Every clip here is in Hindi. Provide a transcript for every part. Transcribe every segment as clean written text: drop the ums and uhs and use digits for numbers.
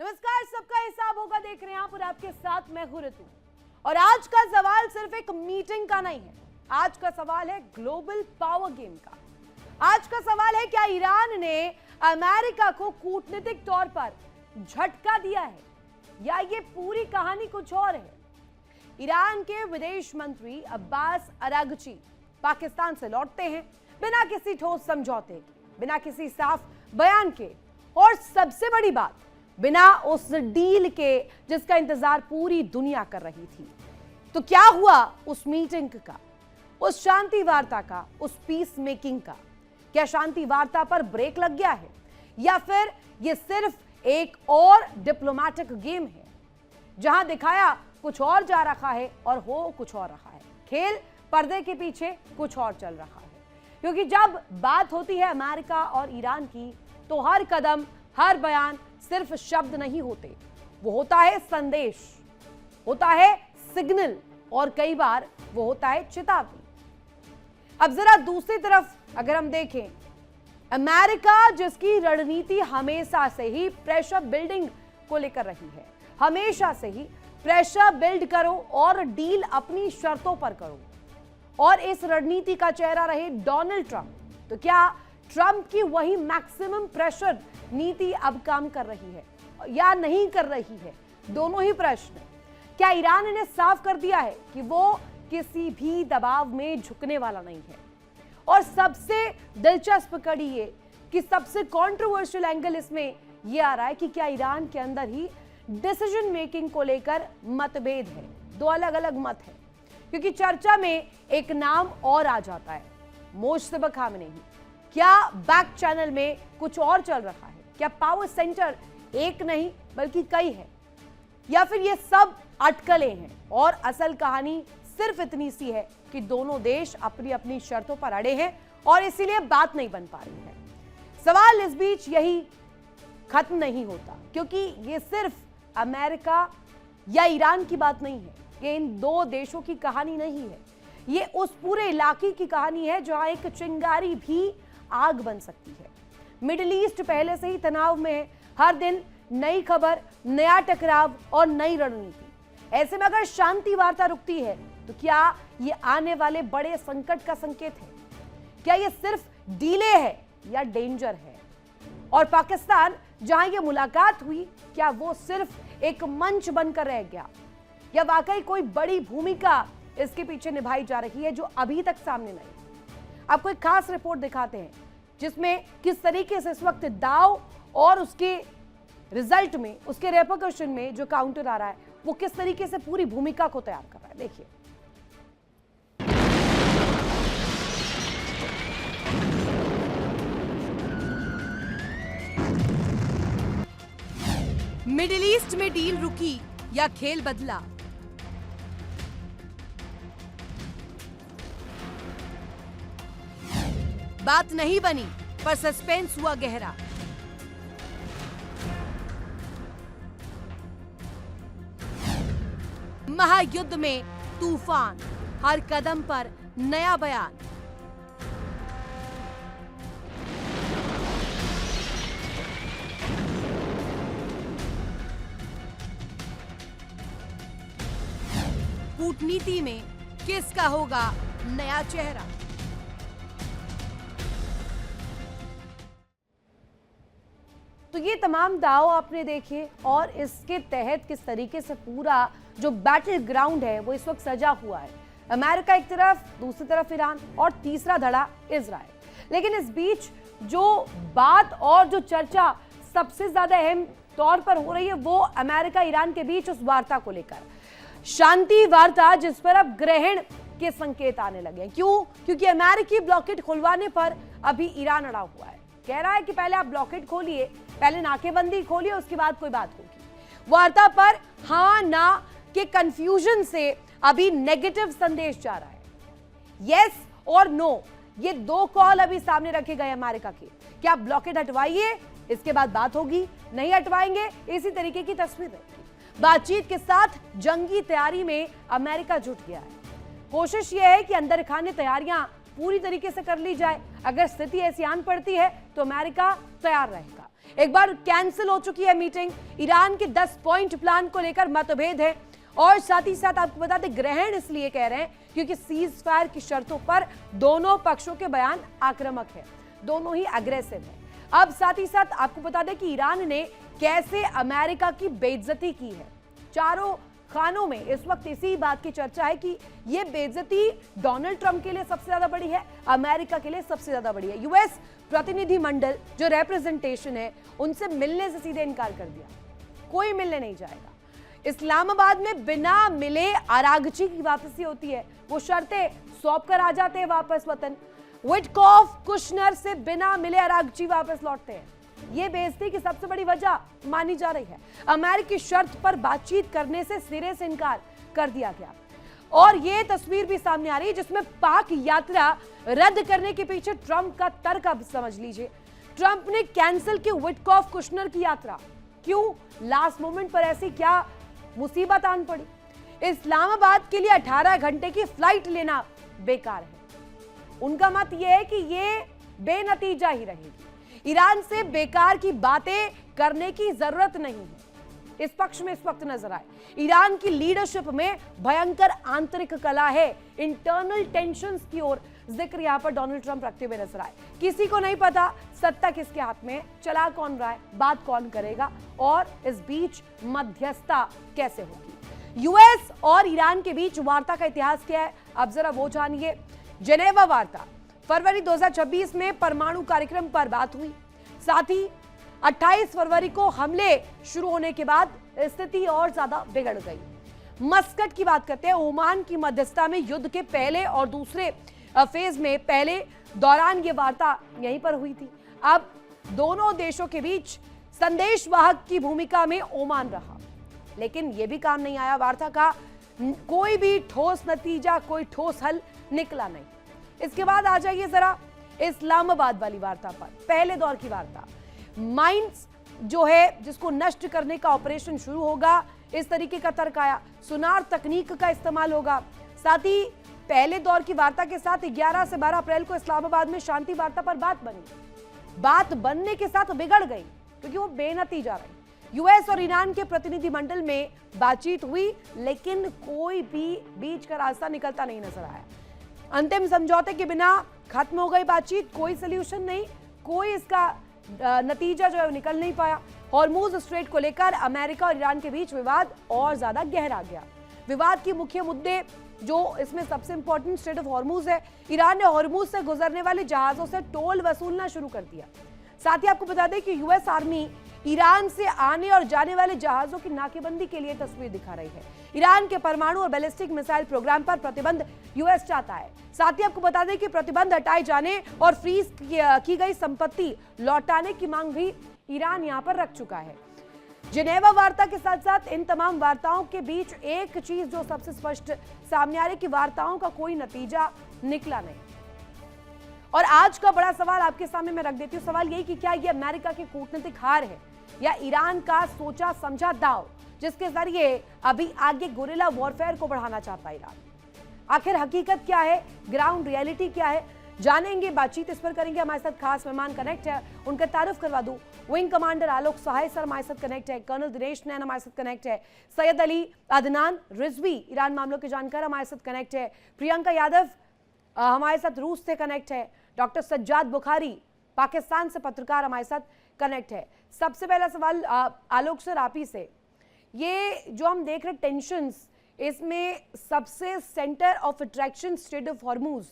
नमस्कार, सबका हिसाब होगा देख रहे हैं आप और आपके साथ मैं हूं ऋतु। और आज का सवाल सिर्फ एक मीटिंग का नहीं है, आज का सवाल है ग्लोबल पावर गेम का। आज का सवाल है, क्या ईरान ने अमेरिका को कूटनीतिक तौर पर झटका दिया है या ये पूरी कहानी कुछ और है। ईरान के विदेश मंत्री अब्बास अरागची पाकिस्तान से लौटते हैं बिना किसी ठोस समझौते के, बिना किसी साफ बयान के, और सबसे बड़ी बात, बिना उस डील के जिसका इंतजार पूरी दुनिया कर रही थी। तो क्या हुआ उस मीटिंग का, उस शांति वार्ता का, उस पीस मेकिंग का? क्या शांति वार्ता पर ब्रेक लग गया है या फिर यह सिर्फ एक और डिप्लोमेटिक गेम है जहां दिखाया कुछ और जा रखा है और हो कुछ और रहा है। खेल पर्दे के पीछे कुछ और चल रहा है, क्योंकि जब बात होती है अमेरिका और ईरान की तो हर कदम, हर बयान सिर्फ शब्द नहीं होते, वो होता है संदेश, होता है सिग्नल, और कई बार वो होता है चेतावनी। अब जरा दूसरी तरफ अगर हम देखें, अमेरिका जिसकी रणनीति हमेशा से ही प्रेशर बिल्डिंग को लेकर रही है, हमेशा से ही प्रेशर बिल्ड करो और डील अपनी शर्तों पर करो, और इस रणनीति का चेहरा रहे डोनाल्ड ट्रंप। तो क्या ट्रंप की वही मैक्सिमम प्रेशर नीति अब काम कर रही है या नहीं कर रही है? दोनों ही प्रश्न। क्या ईरान ने साफ कर दिया है कि वो किसी भी दबाव में झुकने वाला नहीं है? और सबसे दिलचस्प कड़ी ये कि सबसे कंट्रोवर्शियल एंगल इसमें यह आ रहा है कि क्या ईरान के अंदर ही डिसीजन मेकिंग को लेकर मतभेद है, दो अलग अलग मत है। क्योंकि चर्चा में एक नाम और आ जाता है, मुशतबा खामेनेई। क्या बैक चैनल में कुछ और चल रहा है? क्या पावर सेंटर एक नहीं बल्कि कई है? या फिर ये सब अटकलें हैं और असल कहानी सिर्फ इतनी सी है कि दोनों देश अपनी अपनी शर्तों पर अड़े हैं और इसीलिए बात नहीं बन पा रही है। सवाल इस बीच यही खत्म नहीं होता, क्योंकि ये सिर्फ अमेरिका या ईरान की बात नहीं है, ये इन दो देशों की कहानी नहीं है, ये उस पूरे इलाके की कहानी है जहां एक चिंगारी भी आग बन सकती है। मिडिल ईस्ट पहले से ही तनाव में है, हर दिन नई खबर, नया टकराव और नई रणनीति। ऐसे में अगर शांति वार्ता रुकती है तो क्या ये आने वाले बड़े संकट का संकेत है? क्या ये सिर्फ डीले है या डेंजर है? और पाकिस्तान जहां ये मुलाकात हुई, क्या वो सिर्फ एक मंच बनकर रह गया या वाकई कोई बड़ी भूमिका इसके पीछे निभाई जा रही है जो अभी तक सामने नहीं? आपको एक खास रिपोर्ट दिखाते हैं जिसमें किस तरीके से इस वक्त दाव और उसके रिजल्ट में, उसके रेपरकशन में जो काउंटर आ रहा है, वो किस तरीके से पूरी भूमिका को तैयार कर रहा है। देखिए, मिडिल ईस्ट में डील रुकी या खेल बदला? बात नहीं बनी पर सस्पेंस हुआ गहरा। महायुद्ध में तूफान, हर कदम पर नया बयान। कूटनीति में किसका होगा नया चेहरा? तो ये तमाम दाव आपने देखे और इसके तहत किस तरीके से पूरा जो बैटल ग्राउंड है वो इस वक्त सजा हुआ है। अमेरिका एक तरफ, दूसरी तरफ ईरान और तीसरा धड़ा इजराइल। लेकिन इस बीच जो बात और जो चर्चा सबसे ज्यादा अहम तौर पर हो रही है वो अमेरिका ईरान के बीच उस वार्ता को लेकर, शांति वार्ता जिस पर अब ग्रहण के संकेत आने लगे हैं। क्यों? क्योंकि अमेरिकी ब्लॉकेट खुलवाने पर अभी ईरान अड़ा हुआ है, कह रहा है कि पहले आप ब्लॉकेट खोलिए, पहले नाकेबंदी खोलिए, उसके बाद कोई बात होगी। वार्ता पर हाँ ना के कंफ्यूजन से अभी नेगेटिव संदेश जा रहा है। यस और नो, ये दो कॉल अभी सामने रखे गए अमेरिका के। क्या आप ब्लॉकेट हटवाइए, इसके बाद बात होगी, नहीं हटवाएंगे, इसी तरीके की तस्वीर रहेगी। बातचीत के साथ जंगी तैयारी में अमेरिका जुट गया है। कोशिश यह है कि अंदर खाने तैयारियां पूरी तरीके से कर ली जाए। अगर स्थिति ऐसी आन पड़ती है तो अमेरिका तैयार रहेगा। एक बार कैंसिल हो चुकी है मीटिंग। ईरान के 10 पॉइंट प्लान को लेकर मतभेद है और साथ ही साथ आपको बता दें ग्रहण इसलिए कह रहे हैं क्योंकि सीज फायर की शर्तों पर दोनों पक्षों के बयान आक्रामक है, दोनों ही अग्रेसिव है। अब साथ ही साथ आपको बता दें कि ईरान ने कैसे अमेरिका की बेइज्जती की है। चारों खानों में इस वक्त इसी बात की चर्चा है कि यह बेइज्जती डोनाल्ड ट्रंप के लिए सबसे ज्यादा बड़ी है, अमेरिका के लिए सबसे ज्यादा बड़ी है। यूएस प्रतिनिधि मंडल जो रिप्रेजेंटेशन है उनसे मिलने से सीधे इनकार कर दिया, कोई मिलने नहीं जाएगा। इस्लामाबाद में बिना मिले अरागची की वापसी होती है, वो शर्तें सौंप कर आ जाते हैं वापस वतन। विटकॉफ कुशनर से बिना मिले अरागची वापस लौटते हैं। ये बेइज्जती की सबसे बड़ी वजह मानी जा रही है। अमेरिकी शर्त पर बातचीत करने से सिरे से इनकार कर दिया गया और ये तस्वीर भी सामने आ रही है जिसमें पाक यात्रा रद्द करने के पीछे ट्रंप का तर्क अब समझ लीजिए। ट्रंप ने कैंसिल की विटकॉफ कुशनर की यात्रा, क्यों? लास्ट मोमेंट पर ऐसी क्या मुसीबत आन पड़ी? इस्लामाबाद के लिए 18 घंटे की फ्लाइट लेना बेकार है। उनका मत यह है कि ये बेनतीजा ही रहेगी। ईरान से बेकार की बातें करने की जरूरत नहीं है, इस पक्ष में इस वक्त नजर आए। ईरान की लीडरशिप में भयंकर आंतरिक कला है, इंटरनल टेंशंस की ओर जिक्र यहां पर डोनाल्ड ट्रंप रखते हुए नजर आए। किसी को नहीं पता सत्ता किसके हाथ में, चला कौन रहा है, बात कौन करेगा और इस बीच मध्यस्थता कैसे होगी। यूएस और ईरान के बीच वार्ता का इतिहास क्या है, अब जरा वो जानिए। जेनेवा वार्ता फरवरी 2026 में परमाणु कार्यक्रम पर बात हुई। साथ ही 28 फरवरी को हमले शुरू होने के बाद स्थिति और ज्यादा बिगड़ गई। मस्कट की बात करते हैं, ओमान की मध्यस्थता में युद्ध के पहले और दूसरे फेज में पहले दौरान ये वार्ता यहीं पर हुई थी। अब दोनों देशों के बीच संदेशवाहक की भूमिका में ओमान रहा, लेकिन यह भी काम नहीं आया। वार्ता का कोई भी ठोस नतीजा, कोई ठोस हल निकला नहीं। इसके बाद आ जाइए जरा इस्लामाबाद वाली वार्ता पर, पहले दौर की वार्ता। माइंस जो है जिसको नष्ट करने का ऑपरेशन शुरू होगा, इस तरीके का तर्क आया। सुनार तकनीक का इस्तेमाल होगा। साथ ही पहले दौर की वार्ता के साथ 11 से 12 अप्रैल को इस्लामाबाद में शांति वार्ता पर बात बनी। बात बनने के साथ बिगड़ गई क्योंकि वो बेनतीजा रही। यूएस और ईरान के प्रतिनिधिमंडल में बातचीत हुई, लेकिन कोई भी बीच का रास्ता निकलता नहीं नजर आया। अंतिम समझौते के बिना खत्म हो गई बातचीत, कोई सलूशन नहीं, कोई इसका नतीजा जो है निकल नहीं पाया। हॉर्मूज स्ट्रेट को लेकर अमेरिका और ईरान के बीच विवाद और ज्यादा गहरा गया। विवाद के मुख्य मुद्दे जो इसमें सबसे इंपॉर्टेंट स्ट्रेट ऑफ हॉर्मूज है। ईरान ने हॉर्मूज से गुजरने वाले जहाजों से टोल वसूलना शुरू कर दिया। साथ ही आपको बता दें कि यूएस आर्मी ईरान से आने और जाने वाले जहाजों की नाकेबंदी के लिए तस्वीर दिखा रही है। ईरान के परमाणु और बैलिस्टिक मिसाइल प्रोग्राम पर प्रतिबंध यूएस चाहता है। साथ ही आपको बता दें कि प्रतिबंध हटाए जाने और फ्रीज की गई संपत्ति लौटाने की मांग भी ईरान यहां पर रख चुका है। जिनेवा वार्ता के साथ साथ इन तमाम वार्ताओं के बीच एक चीज जो सबसे स्पष्ट सामने आ रही है कि वार्ताओं का कोई नतीजा निकला नहीं। और आज का बड़ा सवाल आपके सामने मैं रख देती हूँ। सवाल यही कि क्या यह अमेरिका की कूटनीतिक हार है या ईरान का सोचा समझा दांव जिसके जरिए अभी आगे गुरिल्ला वॉरफेयर को बढ़ाना चाहता है ईरान। आखिर हकीकत क्या है, ग्राउंड रियलिटी क्या है, जानेंगे, बातचीत इस पर करेंगे। हमारे साथ खास मेहमान कनेक्ट है, उनका तारुफ करवा दूं। विंग कमांडर आलोक सहाय सर हमारे साथ कनेक्ट है, कर्नल दिनेश नैन हमारे साथ कनेक्ट है, सैयद अली अदनान रिजवी ईरान मामलों के जानकार हमारे साथ कनेक्ट है, प्रियंका यादव हमारे साथ रूस से कनेक्ट है, डॉक्टर सज्जाद बुखारी पाकिस्तान से पत्रकार हमारे साथ कनेक्ट है। सबसे पहला सवाल आलोक सर आप ही से, ये जो हम देख रहे टेंशंस, इसमें सबसे centre of attraction straight of Hormuz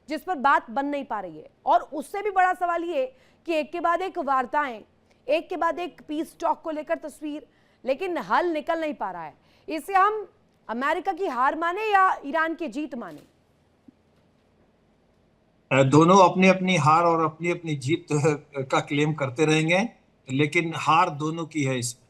जिस पर बात बन नहीं पा रही है, और उससे भी बड़ा सवाल ये कि एक के बाद एक वार्ताएं, एक के बाद एक पीस टॉक को लेकर तस्वीर, लेकिन हल निकल नहीं पा रहा है। इसे हम अमेरिका की हार माने या ईरान की जीत माने? दोनों अपनी अपनी हार और अपनी अपनी जीत का क्लेम करते रहेंगे, लेकिन हार दोनों की है। इसमें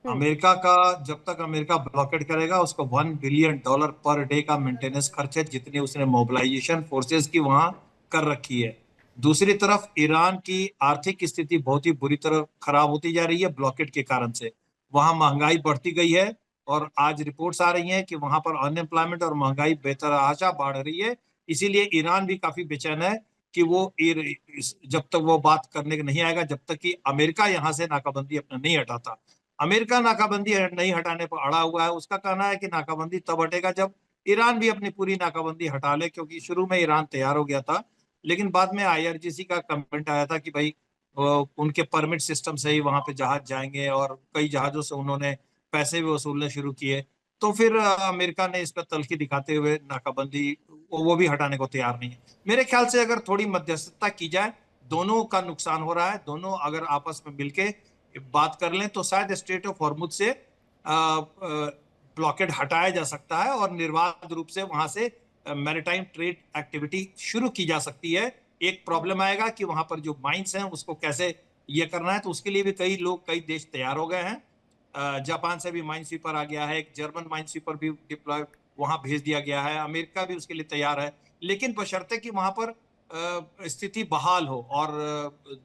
अमेरिका का, जब तक अमेरिका ब्लॉकेट करेगा उसको $1 बिलियन पर डे का मेंटेनेंस खर्च है, जितनी उसने मोबिलाइजेशन फोर्सेस की वहां कर रखी है। दूसरी तरफ ईरान की आर्थिक स्थिति बहुत ही बुरी तरह खराब होती जा रही है ब्लॉकेट के कारण से। वहां महंगाई बढ़ती गई है और आज रिपोर्ट्स आ रही हैं कि वहां पर अनएम्प्लॉयमेंट और महंगाई बेतहाशा बढ़ रही है। इसीलिए ईरान भी काफी बेचैन है कि वो जब तक वो बात करने के नहीं आएगा, जब तक कि अमेरिका यहाँ से नाकाबंदी अपना नहीं हटाता। अमेरिका नाकाबंदी नहीं हटाने पर अड़ा हुआ है। उसका कहना है कि नाकाबंदी तब हटेगा जब ईरान भी अपनी पूरी नाकाबंदी हटा ले, क्योंकि शुरू में ईरान तैयार हो गया था, लेकिन बाद में आईआरजीसी का कमेंट आया था कि भाई उनके परमिट सिस्टम से ही वहां पे जहाज जाएंगे, और कई जहाजों से उन्होंने पैसे भी वसूलने शुरू किए। तो फिर अमेरिका ने इस पर तल्खी दिखाते हुए नाकाबंदी वो भी हटाने को तैयार नहीं है। मेरे ख्याल से अगर थोड़ी मध्यस्थता की जाए, दोनों का नुकसान हो रहा है, दोनों अगर आपस में मिलके बात कर लें तो शायद स्ट्रेट ऑफ हॉर्मुज से ब्लॉकेड हटाया जा सकता है और निर्बाध रूप से वहां से मैरिटाइम ट्रेड एक्टिविटी शुरू की जा सकती है। एक प्रॉब्लम आएगा कि वहां पर जो माइंस हैं उसको कैसे ये करना है, तो उसके लिए भी कई देश तैयार हो गए हैं। जापान से भी माइन स्वीपर आ गया है, एक जर्मन माइन स्वीपर भी डिप्लॉय वहां भेज दिया गया है, अमेरिका भी उसके लिए तैयार है, लेकिन बशर्ते कि वहां पर स्थिति बहाल हो और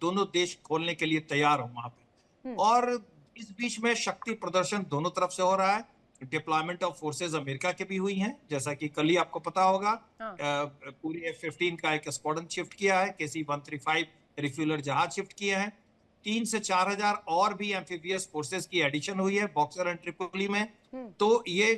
दोनों देश खोलने के लिए तैयार हो वहां पे। और इस बीच में शक्ति प्रदर्शन दोनों तरफ से हो रहा है। डिप्लॉयमेंट ऑफ फोर्सेज अमेरिका के भी हुई हैं, जैसा कि कल ही आपको पता होगा। पूरी F-15 का एक स्क्वाड्रन शिफ्ट किया है, KC-135 रिफ्यूलर जहाज शिफ्ट किए हैं। 3 से 4 हजार और भी एम्फीबियस फोर्सेस की एडिशन हुई है बॉक्सर एंड ट्रिपोली में। तो ये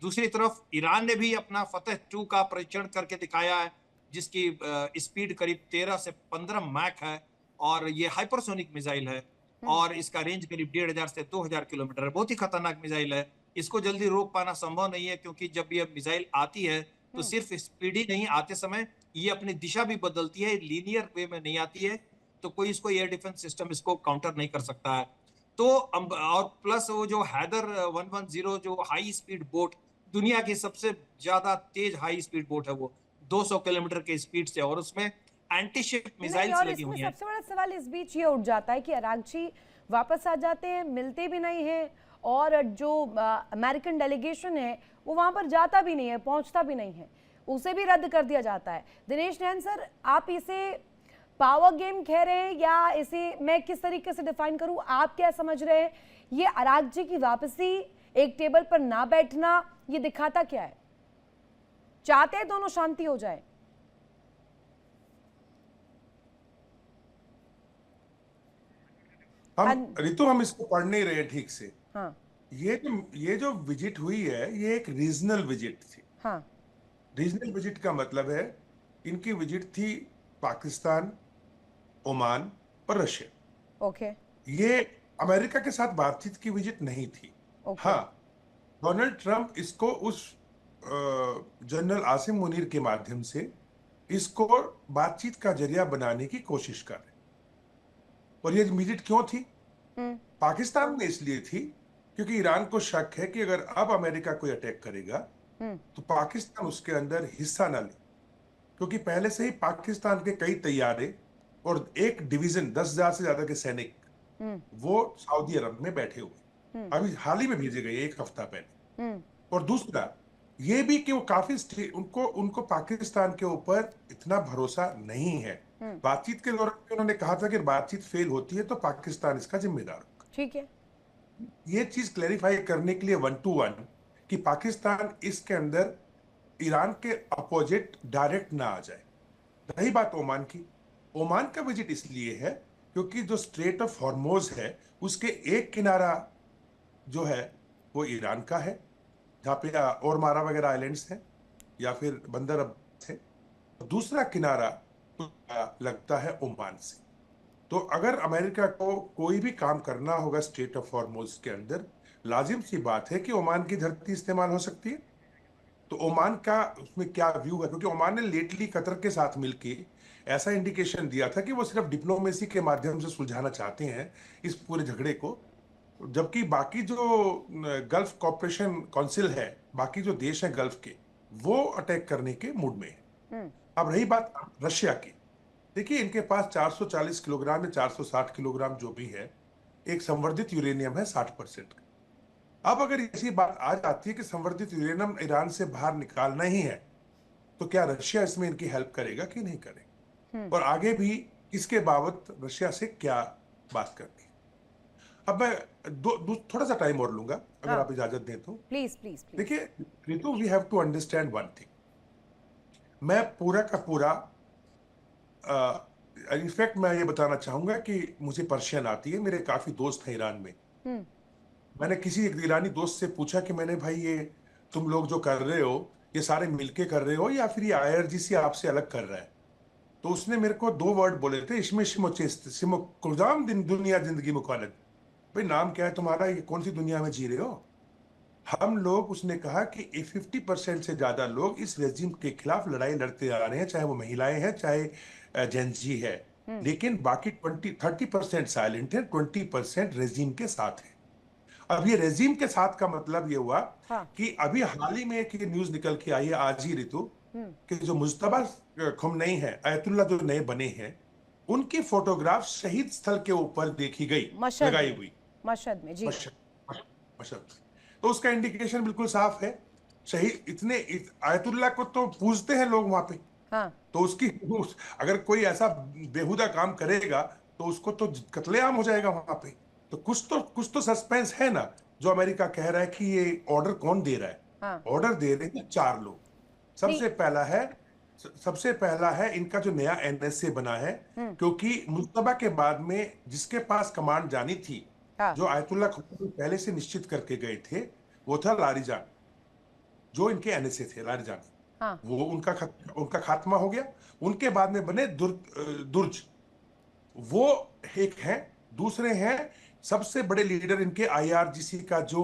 दूसरी तरफ ईरान ने भी अपना फतेह 2 का परीक्षण करके दिखाया है, जिसकी स्पीड करीब 13 से 15 मैक है, और ये हाइपरसोनिक मिसाइल है, और इसका रेंज करीब 1500 से 2000 किलोमीटर है। बहुत ही खतरनाक मिसाइल है। इसको जल्दी रोक पाना संभव नहीं है, क्योंकि जब ये मिसाइल आती है तो सिर्फ स्पीड ही नहीं, आते समय ये अपनी दिशा भी बदलती है, लीनियर वे में नहीं आती है, तो कोई इसको एयर डिफेंस सिस्टम इसको काउंटर नहीं कर सकता है। तो और प्लस वो जो हैदर 110 जो हाई स्पीड बोट, दुनिया की सबसे ज्यादा तेज हाई स्पीड बोट है वो, 200 किलोमीटर के स्पीड से, और उसमें एंटी शिप मिसाइल्स लगी हुई हैं। सबसे बड़ा सवाल इस बीच ये उठ जाता है कि अरागची वापस आ जाते हैं, मिलते भी नहीं हैं, और जो अमेरिकन डेलीगेशन है वो वहां पर जाता भी नहीं है, पहुंचता भी नहीं है, उसे भी रद्द कर दिया जाता है। दिनेश नैन सर, आप इसे पावर गेम कह रहे हैं या इसे मैं किस तरीके से डिफाइन करूं, आप क्या समझ रहे हैं? ये अरागची की वापसी, एक टेबल पर ना बैठना, ये दिखाता क्या है? चाहते हैं दोनों शांति हो जाए? हम इसको पढ़ नहीं रहे ठीक से। हाँ। ये जो विजिट हुई है, ये एक रीजनल विजिट थी। हाँ। रीजनल विजिट का मतलब है इनकी विजिट थी पाकिस्तान, ओमान और रशिया। ओके। ये अमेरिका के साथ बातचीत की विजिट नहीं थी। हाँ, डोनाल्ड ट्रंप इसको उस जनरल आसिम मुनीर के माध्यम से इसको बातचीत का जरिया बनाने की कोशिश कर रहे। और ये विजिट क्यों थी? पाकिस्तान में इसलिए थी क्योंकि ईरान को शक है कि अगर अब अमेरिका कोई अटैक करेगा तो पाकिस्तान उसके अंदर हिस्सा ना ले, क्योंकि पहले से ही पाकिस्तान के कई तैयारे और एक डिवीजन 10,000 से ज्यादा के सैनिक वो सऊदी अरब में बैठे हुए, अभी हाल ही में भेजे गए एक हफ्ता पहले। और दूसरा ये भी कि वो काफी उनको पाकिस्तान के ऊपर इतना भरोसा नहीं है। बातचीत के दौरान उन्होंने कहा था कि बातचीत फेल होती है तो पाकिस्तान इसका जिम्मेदार होगा। ठीक है, ये चीज क्लैरिफाई करने के लिए 1-to-1 कि पाकिस्तान इसके अंदर ईरान के अपोजिट डायरेक्ट ना आ जाए। रही बात ओमान की, ओमान का विजिट इसलिए है क्योंकि जो स्ट्रेट ऑफ हॉर्मोज है उसके एक किनारा जो है वो ईरान का है, जहाँ पे और मारा वगैरह आइलैंड्स हैं या फिर बंदर अब्बास है, दूसरा किनारा लगता है ओमान से। तो अगर अमेरिका को कोई भी काम करना होगा स्ट्रेट ऑफ हॉर्मोज के अंदर, लाजिम सी बात है कि ओमान की धरती इस्तेमाल हो सकती है। तो ओमान का उसमें क्या व्यू है, क्योंकि ओमान ने लेटली कतर के साथ मिलके ऐसा इंडिकेशन दिया था कि वो सिर्फ डिप्लोमेसी के माध्यम से सुलझाना चाहते हैं इस पूरे झगड़े को, जबकि बाकी जो गल्फ कॉर्पोरेशन काउंसिल है, बाकी जो देश हैं गल्फ के, वो अटैक करने के मूड में है। अब रही बात रशिया की, देखिए इनके पास 440 किलोग्राम या 460 किलोग्राम जो भी है, एक संवर्धित यूरेनियम है 60% का। अब अगर ऐसी बात आ जाती है कि संवर्धित यूरेनियम ईरान से बाहर निकालना ही है, तो क्या रशिया इसमें इनकी हेल्प करेगा कि नहीं करेगा, और आगे भी इसके बाबत रशिया से क्या बात करनी है। अब मैं थोड़ा सा टाइम और लूंगा अगर आप इजाजत दें तो। Please please. देखिए Ritu, we have to understand one thing. मैं पूरा का पूरा इनफैक्ट मैं ये बताना चाहूंगा कि मुझे पर्शियन आती है, मेरे काफी दोस्त हैं ईरान में। मैंने किसी एक ईरानी दोस्त से पूछा कि मैंने भाई ये तुम लोग जो कर रहे हो ये सारे मिलके कर रहे हो या फिर ये IRGC आपसे अलग कर रहा है? तो उसने मेरे को 2 वर्ड बोले थे, इसमें शिमो कुर्दाम दिन दुनिया जिंदगी मुखालत। भाई नाम क्या है तुम्हारा, ये कौन सी दुनिया में जी रहे हो? हम लोग, उसने कहा कि 50% से ज्यादा लोग इस रेजिम के खिलाफ लड़ाई लड़ते आ रहे हैं, चाहे वो महिलाएं हैं चाहे जेंजी है, लेकिन बाकी 30% साइलेंट है, 20% रेजिम के साथ है। अब ये रेजिम के साथ का मतलब ये हुआ कि अभी हाल ही में एक न्यूज निकल के आई है आज ही ऋतु, कि जो मुज्तबा खुमनई है, आयतुल्ला जो नए बने हैं, उनकी फोटोग्राफ शहीद स्थल के ऊपर देखी गई, लगाई हुई मशहद में। जी मशहद। तो उसका इंडिकेशन बिल्कुल साफ है, शहीद आयतुल्ला को तो पूजते हैं लोग वहां पे। तो अगर कोई ऐसा बेहुदा काम करेगा तो उसको तो कत्लेआम हो जाएगा वहां पे। तो कुछ तो सस्पेंस है ना, जो अमेरिका कह रहा है कि ये ऑर्डर कौन दे रहा है। ऑर्डर दे रहे हैं 4 लोग। सबसे पहला है इनका जो नया NSA बना है, क्योंकि मुज्तबा के बाद में जिसके पास कमांड जानी थी, जो आयतुल्ला खुमैनी पहले से निश्चित करके गए थे, वो था लारिजान, जो इनके NSA थे, लारिजान। वो उनका खात्मा हो गया। उनके बाद में बने दुर्ज, वो एक हैं। दूसरे हैं सबसे बड़े लीडर इनके IRGC का जो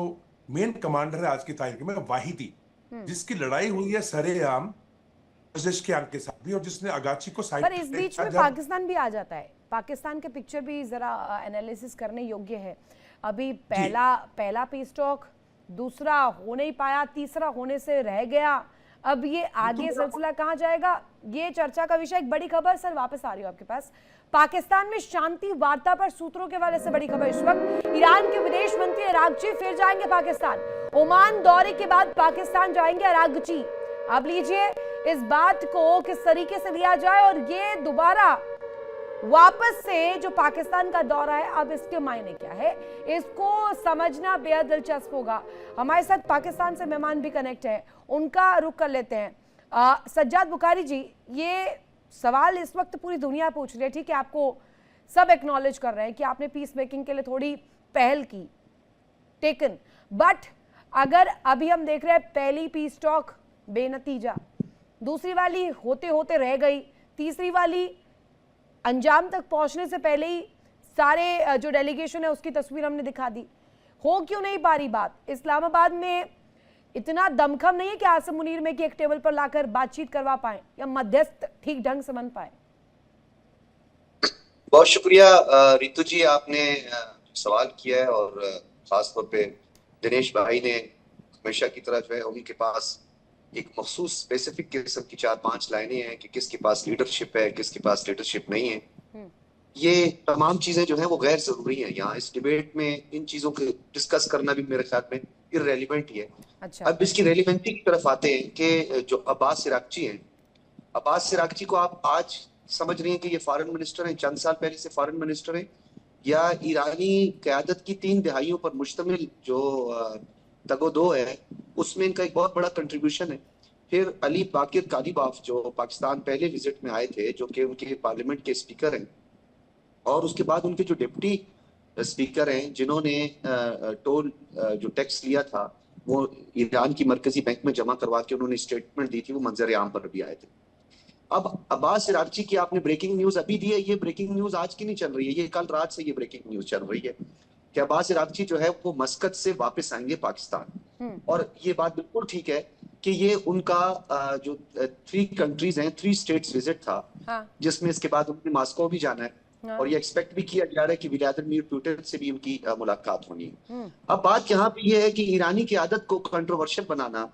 मेन कमांडर है आज की तारीख में, वाहिदी, जिसकी लड़ाई हुई है सरेआम पजेश्कियान के साथ भी, और जिसने अगाची को साइड पर इस बीच में पाकिस्तान भी आ जाता है। पाकिस्तान के पिक्चर भी जरा एनालिसिस करने योग्य है। अभी पहला पीस टॉक, दूसरा हो नहीं पाया, तीसरा होने से रह गया। अब ये आगे सिलसिला कहाँ जाएगा, ये चर्चा का विषय। एक बड़ी खबर सर, वापस आ रही हूँ आपके पास। पाकिस्तान में शांति वार्ता पर सूत्रों के हवाले से बड़ी खबर इस वक्त। ईरान के विदेश मंत्री अरागची फिर जाएंगे पाकिस्तान। ओमान दौरे के बाद पाकिस्तान जाएंगे अरागची। अब लीजिए इस बात को किस तरीके से लिया जाए, और ये दोबारा वापस से जो पाकिस्तान का दौरा है, अब इसके मायने क्या है, इसको समझना बेहद दिलचस्प होगा। हमारे साथ पाकिस्तान से मेहमान भी कनेक्ट है, उनका रुख कर लेते हैं। सज्जाद बुखारी जी, ये सवाल इस वक्त पूरी दुनिया पूछ रही है, ठीक है, आपको सब एक्नॉलेज कर रहे हैं कि आपने पीस मेकिंग के लिए थोड़ी पहल की, टेकन, बट अगर अभी हम देख रहे हैं पहली पीस टॉक बेनतीजा, दूसरी वाली होते होते रह गई, तीसरी वाली अंजाम तक पहुंचने से पहले ही सारे जो डेलीगेशन है उसकी तस्वीर हमने दिखा दी। हो क्यों नहीं पा रही बात? इस्लामाबाद में इतना दमखम नहीं है कि आसिम मुनीर में कि एक टेबल पर लाकर बातचीत करवा पाए या मध्यस्थ ठीक ढंग से बन पाए? बहुत शुक्रिया रितु जी, आपने सवाल किया है, और खासतौर पे दिनेश भाई ने हमेशा की तरह जो है उनके पास एक मखसूस स्पेसिफिक किस्म की 4-5 लाइनें हैं कि किसके पास लीडरशिप है, किसके पास लीडरशिप नहीं है। ये तमाम चीजें जो है वो गैर जरूरी हैं। यहाँ इस डिबेट में इन चीजों को डिस्कस करना भी मेरे ख्याल में इररेलेवेंट ही है। अच्छा। अब इसकी रेलिवेंटी की तरफ आते हैं कि जो अब्बास सिरागची हैं, अब्बास सिरागची को आप आज समझ रही हैं कि ये फॉरेन मिनिस्टर हैं, चंद साल पहले से फॉरेन मिनिस्टर हैं, या ईरानी क़यादत की 3 दहाइयों पर मुश्तमिल जो तगोदो है उसमें इनका एक बहुत बड़ा कंट्रीब्यूशन है। फिर अली बाकिर कालीबाफ जो पाकिस्तान पहले विजिट में आए थे, जो कि उनके पार्लियामेंट के स्पीकर हैं, और उसके बाद उनके जो डिप्टी स्पीकर हैं जिन्होंने टोल जो टैक्स लिया था वो ईरान की मरकजी बैंक में जमा करवा के उन्होंने स्टेटमेंट दी थी, वो मंजर आम पर भी आए थे। अब अब्बास सिरागची की आपने ब्रेकिंग न्यूज अभी दी है, ये ब्रेकिंग न्यूज आज की नहीं चल रही है, ये कल रात से ये ब्रेकिंग न्यूज चल रही है कि अब्बास सिरागची जो है वो मस्कत से वापस आएंगे पाकिस्तान। और ये बात बिल्कुल ठीक है कि ये उनका जो 3 कंट्रीज हैं, 3 स्टेट्स विजिट था, जिसमें इसके बाद उन्होंने मॉस्को भी जाना है, और ये एक्सपेक्ट भी किया जा रहा है कि व्लादिमीर पुतिन से भी उनकी मुलाकात होनी है। अब बात यहाँ पे ये है कि ईरानी की आदत को कंट्रोवर्शियल बनाना,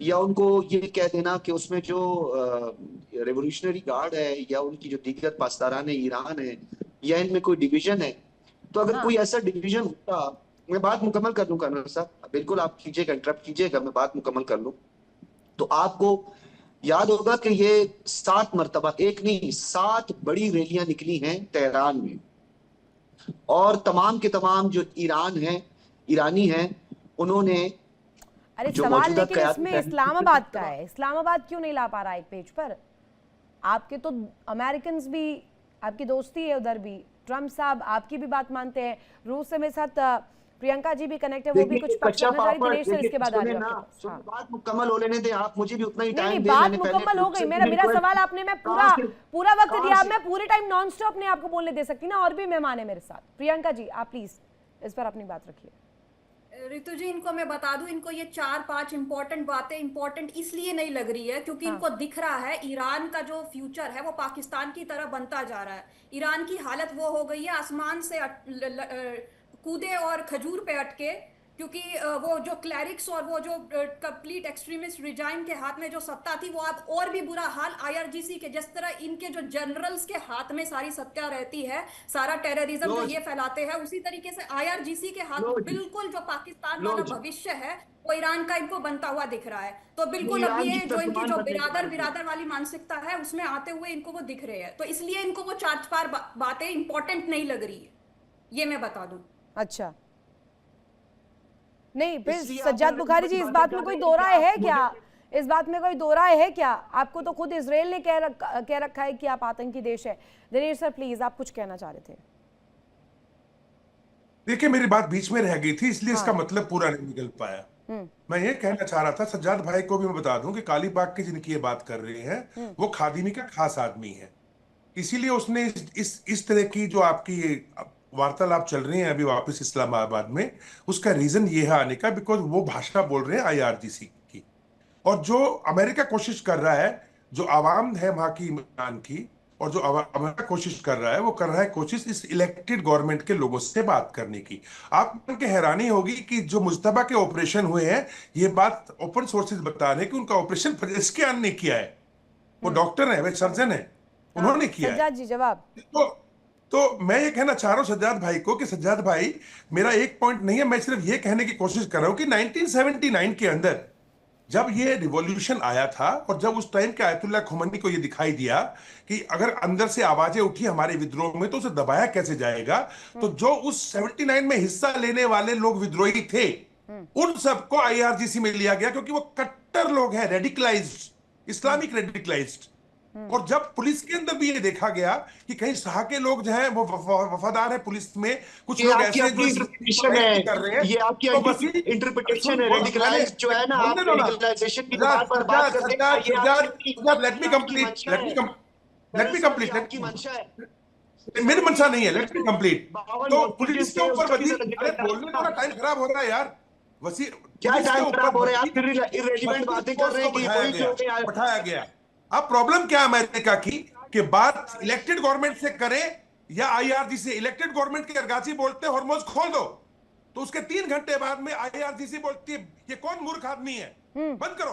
या उनको ये कह देना कि उसमें जो रेवोल्यूशनरी गार्ड है या उनकी जो दीगर पासदारान ईरान है, या इनमें कोई डिवीजन है, तो अगर कोई ऐसा डिवीजन होता, मैं बात मुकम्मल कर लूँ कर्नल साहब, बिल्कुल आप कीजिएगा, इंटरप्ट कीजिएगा, मैं बात मुकम्मल कर लूँ, तो आपको याद होगा कि ये 7 मरतबा, एक नहीं 7 बड़ी रैलियां निकली हैं तेहरान में, और तमाम के तमाम जो ईरान है, ईरानी हैं, उन्होंने अरे सवाल लेकिन इसमें इस्लामाबाद का है, इस्लामाबाद क्यों नहीं ला पा रहा एक पेज पर? आपके तो अमेरिकन भी, आपकी दोस्ती है उधर भी, ट्रम्प साहब आपकी भी बात मानते हैं, रूस से मेरे साथ प्रियंका जी भी कनेक्ट है, वो भी कुछ पक्ष रखना चाहिए। दिनेश सर इसके बाद आ जाओ आपके पास। हाँ। बात मुकम्मल हो लेने दें आप, मुझे भी उतना ही नहीं टाइम नहीं, दें। बात मैंने पहले मुकम्मल हो गई। मेरा सवाल आपने, मैं पूरा वक्त दिया, अब मैं पूरे टाइम नॉन स्टॉप नहीं आपको बोलने दे सकती ना, और भी मेहमान है मेरे साथ। प्रियंका जी आप प्लीज इस पर अपनी बात रखिए। रितु जी, इनको मैं बता दूं, इनको ये 4-5 इंपॉर्टेंट बातें इंपॉर्टेंट इसलिए नहीं लग रही है क्योंकि इनको दिख रहा है ईरान का जो फ्यूचर है वो पाकिस्तान की तरह बनता जा रहा है। ईरान की हालत वो हो गई है, आसमान से कूदे और खजूर पे अटके, क्योंकि वो जो क्लैरिक्स और वो जो कंप्लीट एक्सट्रीमिस्ट रिजाइम के हाथ में जो सत्ता थी, वो अब और भी बुरा हाल आईआरजीसी के, जिस तरह इनके जो जनरल्स के हाथ में सारी सत्ता रहती है, सारा टेररिज्म जो ये फैलाते हैं, उसी तरीके से आईआरजीसी के हाथ में बिल्कुल जो पाकिस्तान वाला भविष्य है वो ईरान का इनको बनता हुआ दिख रहा है। तो बिल्कुल अब ये जो इनकी जो बिरादर वाली मानसिकता है उसमें आते हुए इनको वो दिख रहे हैं, तो इसलिए इनको वो 4-5 बातें इंपॉर्टेंट नहीं लग रही है, ये मैं बता दूं। अच्छा, नहीं फिर सज्जाद बुखारी जी, इस बात में कोई दो राय है क्या? इस बात में कोई दो राय है क्या? आपको तो खुद इजराइल ने कह रखा है कि आप आतंकी देश है। दिनेश सर प्लीज, आप कुछ कहना चाह रहे थे। देखिए, मेरी बात बीच में रह गई थी, इसलिए इसका मतलब पूरा नहीं निकल पाया। मैं ये कहना चाह रहा था, सज्जाद भाई को भी मैं बता दूं कि काली बाग की जिनकी ये बात कर रहे हैं वो खादिमी का खास आदमी है, इसीलिए उसने इस तरह की जो आपकी वार्तालाप चल रही है अभी वापस इस्लामाबाद में, उसका रीजन ये है आने का, बिकॉज वो भाषा बोल रहे हैं आईआरजीसी की। और जो अमेरिका कोशिश कर रहा है, जो आवाम है वहां की ईरान की, और जो अमेरिका कोशिश कर रहा है, वो कर रहा है कोशिश इस इलेक्टेड गवर्नमेंट के लोगों से बात करने की। आप मान के हैरानी होगी कि जो मुश्तबा के ऑपरेशन हुए हैं, ये बात ओपन सोर्सेज बता रहे हैं कि उनका ऑपरेशन फजस्कियान ने किया है। वो डॉक्टर है, वे सर्जन है, उन्होंने किया है। सज्जाद जी जवाब। तो मैं ये कहना चाह रहा हूं सज्जाद भाई को कि सज्जाद भाई, मेरा एक पॉइंट नहीं है, मैं सिर्फ ये कहने की कोशिश कर रहा हूं कि 1979 के अंदर जब ये रिवॉल्यूशन आया था और जब उस टाइम के आयतुल्लाह खुमैनी को ये दिखाई दिया कि अगर अंदर से आवाजें उठी हमारे विद्रोह में तो उसे दबाया कैसे जाएगा, तो जो उस 79 में हिस्सा लेने वाले लोग विद्रोही थे, उन सबको आईआरजीसी में लिया गया, क्योंकि वो कट्टर लोग हैं, रेडिकलाइज्ड, इस्लामिक रेडिकलाइज्ड। और जब पुलिस के अंदर भी ये देखा गया कि कहीं शाह के लोग जो हैं वो वफादार है पुलिस में, कुछ लोग ऐसे हैं जो इंटरप्रिटेशन है, कर रहे हैं, ये आपकी इंटरप्रिटेशन है। रेडिकलाइज्ड जो है ना, आप रेडिकलाइजेशन की बात पर बात करते हैं, ये लेट मी कंप्लीट आपकी मंशा है। मेरी मंशा नहीं है, लेट मी कंप्लीट। तो पुलिस के ऊपर बोलने का टाइम खराब हो रहा है यार, वसी क्या टाइम खराब हो रहा है? आप इररिलेवेंट बातें कर रहे हैं कि उठाया गया। अब प्रॉब्लम क्या है अमेरिका की कि बात इलेक्टेड गवर्नमेंट से करे या आईआरजीसी से। इलेक्टेड गवर्नमेंट के अरगाची बोलते हैं हॉर्मोज खोल दो, तो उसके 3 घंटे बाद में आईआरजीसी बोलती है ये कौन मूर्ख आदमी है, बंद करो,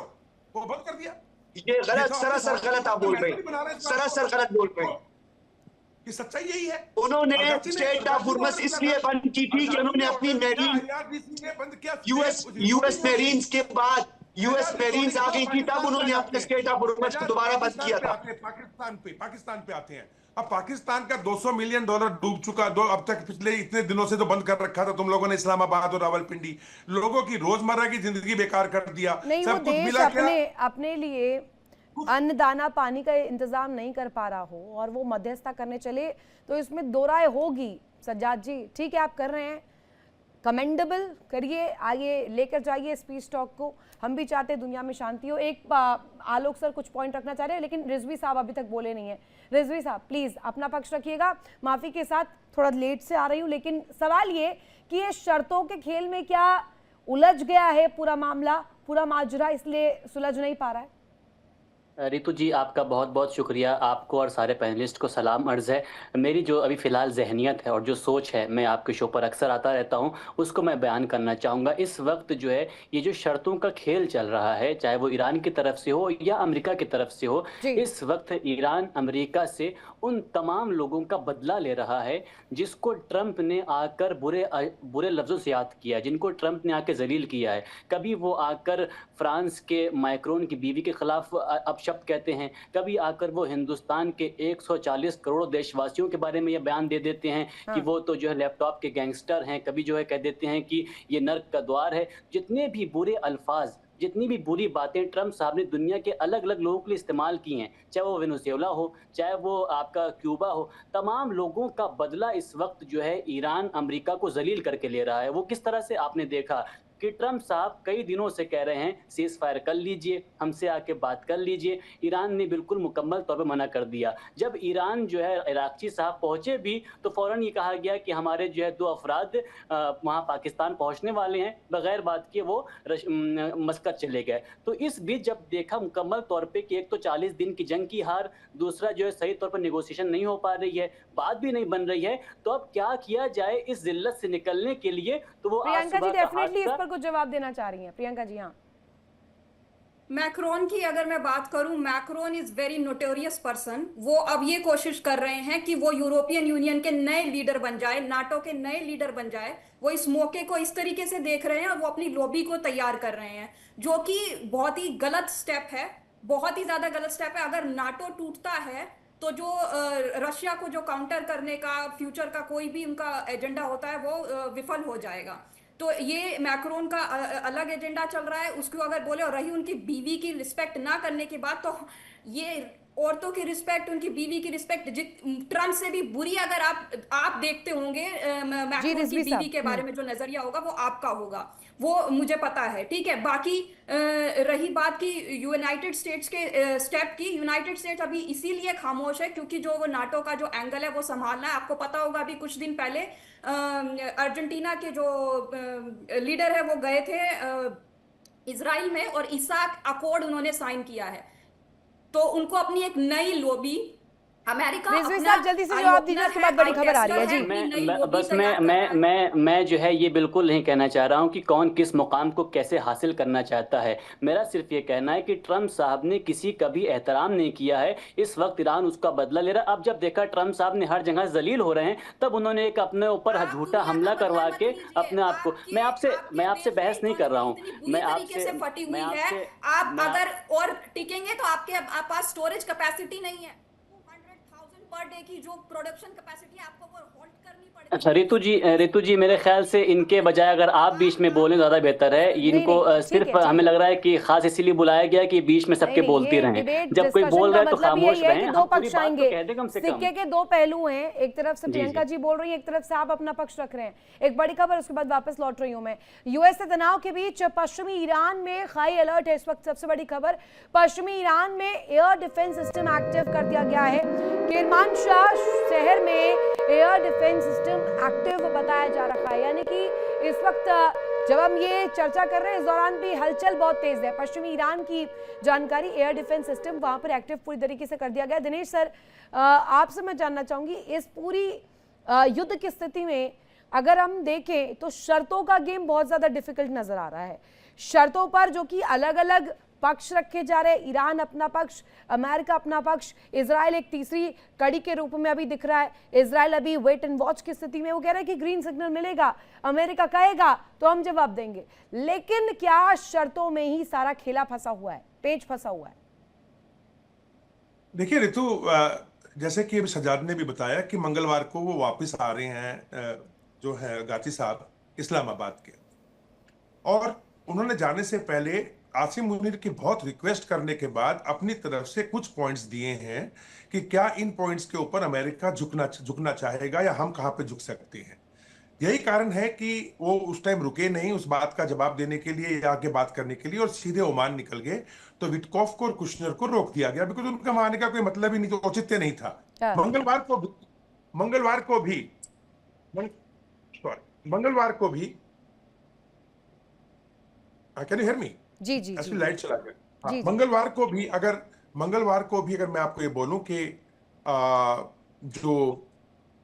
वो बंद कर दिया। ये गलत, सरासर गलत आप बोल रहे हैं, सरासर गलत बोल रहे हैं। ये सच्चाई यही है। उन्होंने स्टेट ऑफ हुर्मस इसलिए बंद की थी कि उन्होंने अपनी मेरीन यूएस मेरीन्स के बाद यूएस मेरीन्स आ गई थी, तब उन्होंने अपने स्टेट ऑफ हुर्मस को दोबारा बंद किया था। पाकिस्तान पे आते हैं। अब पाकिस्तान का $200 मिलियन डूब चुका, अब तक पिछले इतने दिनों से तो बंद कर रखा था तुम लोगों ने इस्लामाबाद और रावलपिंडी, लोगों की रोजमर्रा की जिंदगी बेकार कर दिया। नहीं, वो देश अपने लिए अन्न दाना पानी का इंतजाम नहीं कर पा रहा हो और वो मध्यस्थता करने चले, तो इसमें दो राय होगी। सज्जाद जी ठीक है, आप कर रहे हैं, कमेंडेबल, करिए, आगे लेकर जाइए स्पीच टॉक को। हम भी चाहते हैं दुनिया में शांति हो। एक आलोक सर कुछ पॉइंट रखना चाह रहे हैं, लेकिन रिजवी साहब अभी तक बोले नहीं है। रिजवी साहब प्लीज अपना पक्ष रखिएगा। माफी के साथ थोड़ा लेट से आ रही हूँ, लेकिन सवाल ये कि ये शर्तों के खेल में क्या उलझ गया है पूरा मामला, पूरा माजरा, इसलिए सुलझ नहीं पा रहा है? रितु जी आपका बहुत बहुत शुक्रिया, आपको और सारे पैनलिस्ट को सलाम अर्ज़ है। मेरी जो अभी फ़िलहाल जहनियत है और जो सोच है, मैं आपके शो पर अक्सर आता रहता हूं, उसको मैं बयान करना चाहूँगा। इस वक्त जो है ये जो शर्तों का खेल चल रहा है, चाहे वो ईरान की तरफ से हो या अमेरिका की तरफ से हो, इस वक्त ईरान अमेरिका से उन तमाम लोगों का बदला ले रहा है जिसको ट्रंप ने आकर बुरे लफ्ज़ों से याद किया, जिनको ट्रंप ने आकर जलील किया है। कभी वो आकर फ्रांस के मैक्रोन की बीवी के खिलाफ अपशब्द कहते हैं, कभी आकर वो हिंदुस्तान के 140 करोड़ देशवासियों के बारे में ये बयान दे देते हैं कि वो तो जो है लैपटॉप के गैंगस्टर हैं, कभी जो है कह देते हैं कि ये नर्क का द्वार है। जितने भी बुरे अल्फाज जितनी भी बुरी बातें ट्रंप साहब ने दुनिया के अलग अलग लोगों के लिए इस्तेमाल की हैं, चाहे वो वेनेजुएला हो, चाहे वो आपका क्यूबा हो, तमाम लोगों का बदला इस वक्त जो है ईरान अमेरिका को जलील करके ले रहा है। वो किस तरह से आपने देखा कि ट्रंप साहब कई दिनों से कह रहे हैं सीज फायर कर लीजिए, हमसे आके बात कर लीजिए। ईरान ने बिल्कुल मुकम्मल तौर पर मना कर दिया। जब ईरान जो है इराक़ची साहब पहुंचे भी तो फ़ौरन ये कहा गया कि हमारे जो है 2 अफराद वहाँ पाकिस्तान पहुंचने वाले हैं, बगैर बात किए वो मस्कत चले गए। तो इस बीच जब देखा मुकम्मल तौर पे कि एक तो 40 दिन की जंग की हार, दूसरा जो है सही तौर पर नेगोशिएशन नहीं हो पा रही है, बात भी नहीं बन रही है, तो अब क्या किया जाए इस जिल्लत से निकलने के लिए। तो वो प्रियंका जी डेफिनेटली इस पर कुछ जवाब देना चाह रही हैं। प्रियंका जी, हाँ। मैक्रोन की अगर मैं बात करूं, Macron is very notorious person. वो अब ये कोशिश कर रहे हैं कि वो यूरोपियन यूनियन के नए लीडर बन जाए, नाटो के नए लीडर बन जाए। वो इस मौके को इस तरीके से देख रहे हैं और वो अपनी लॉबी को तैयार कर रहे हैं, जो कि बहुत ही गलत स्टेप है, बहुत ही ज्यादा गलत स्टेप है। अगर नाटो टूटता है तो जो रशिया को जो काउंटर करने का फ्यूचर का कोई भी उनका एजेंडा होता है वो विफल हो जाएगा। तो ये मैक्रोन का अलग एजेंडा चल रहा है। उसको अगर बोले, और रही उनकी बीवी की रिस्पेक्ट ना करने की बात, तो ये औरतों की रिस्पेक्ट, उनकी बीवी की रिस्पेक्ट ट्रंप से भी बुरी अगर आप देखते होंगे मैक्रोन की बीवी के बारे में जो नजरिया होगा वो आपका होगा, वो मुझे पता है, ठीक है। बाकी रही बात की यूनाइटेड स्टेट्स के स्टेप की, यूनाइटेड स्टेट्स अभी इसीलिए खामोश है क्योंकि जो वो नाटो का जो एंगल है वो संभालना है। आपको पता होगा अभी कुछ दिन पहले अर्जेंटीना के जो लीडर है वो गए थे इजराइल में और इसाक अकॉर्ड उन्होंने साइन किया है। तो उनको अपनी एक नई लॉबी अमेरिका साहब जल्दी से जवाब दीजिए, उसके बाद बड़ी खबर आ रही है जी। मैं जो है ये बिल्कुल नहीं कहना चाह रहा हूँ कि कौन किस मुकाम को कैसे हासिल करना चाहता है। मेरा सिर्फ ये कहना है कि ट्रंप साहब ने किसी का भी एहतराम नहीं किया है। इस वक्त ईरान उसका बदला ले रहा है। अब जब देखा ट्रंप साहब ने हर जगह जलील हो रहे हैं, तब उन्होंने एक अपने ऊपर झूठा हमला करवा के अपने आप को, मैं आपसे बहस नहीं कर रहा हूँ, मैं आपसे आप अगर और टिकेंगे तो आपके पास स्टोरेज कैपेसिटी नहीं है। पर डे की जो प्रोडक्शन कैपेसिटी है आपको वो होल्ड करनी पड़ेगी। अच्छा रितु जी मेरे ख्याल से इनके बजाय अगर आप बीच में बोलें ज़्यादा बेहतर है। इनको सिर्फ हमें लग रहा है कि खास इसीलिए बुलाया गया कि बीच में सबके बोलती रहें, जब कोई बोल रहा है तो खामोश रहें। दो पक्ष आएंगे, सिक्के के दो पहलू हैं। एक तरफ से प्रियंका जी बोल रही हैं, एक तरफ से आप अपना पक्ष रख रहे हैं। एक बड़ी खबर, उसके बाद वापस लौट रही हूं मैं। यूएस से तनाव के बीच पश्चिमी ईरान में हाई अलर्ट है इस वक्त। सबसे बड़ी खबर, पश्चिमी ईरान में एयर डिफेंस सिस्टम एक्टिव कर दिया गया है। किरमानशाह शहर में एयर डिफेंस सिस्टम एक्टिव बताया जा रहा है, यानी कि इस वक्त जब हम ये चर्चा कर रहे हैं इस दौरान भी हलचल बहुत तेज है। पश्चिमी ईरान की जानकारी, एयर डिफेंस सिस्टम वहां पर एक्टिव पूरी तरीके से कर दिया गया। दिनेश सर, आपसे मैं जानना चाहूंगी, इस पूरी युद्ध की स्थिति में अगर हम देखें तो शर्तों का गेम बहुत ज्यादा डिफिकल्ट नजर आ रहा है। शर्तों पर जो कि अलग अलग पक्ष रखे जा रहे हैं, ईरान अपना पक्ष, अमेरिका अपना पक्ष, इजराइल एक तीसरी कड़ी के रूप में अभी दिख रहा है। इजराइल अभी वेट एंड वॉच की स्थिति में, वो कह रहा है कि ग्रीन सिग्नल मिलेगा, अमेरिका कहेगा तो हम जवाब देंगे। लेकिन क्या शर्तों में ही सारा खेला फंसा हुआ है, पेच फंसा हुआ है? देखिए रितु, जैसे कि सजाद ने भी बताया कि मंगलवार को वो वापस आ रहे हैं, जो है गाची साहब इस्लामाबाद के, और उन्होंने जाने से पहले आसिम मुनीर की बहुत रिक्वेस्ट करने के बाद अपनी तरफ से कुछ पॉइंट्स दिए हैं कि क्या इन पॉइंट्स के ऊपर अमेरिका झुकना चाहेगा या हम कहां पे झुक सकते हैं। यही कारण है कि वो उस टाइम रुके नहीं उस बात का जवाब देने के लिए या आगे बात करने के लिए, और सीधे ओमान निकल गए। तो विटकॉफ को और कुशनर को रोक दिया गया, बिकॉज उनका वहां आने का कोई मतलब ही नहीं, तो औचित्य नहीं था। मंगलवार को भी कैन यू हियर मी? जी लाइट चला गया। मंगलवार को भी अगर मैं आपको ये बोलूं कि जो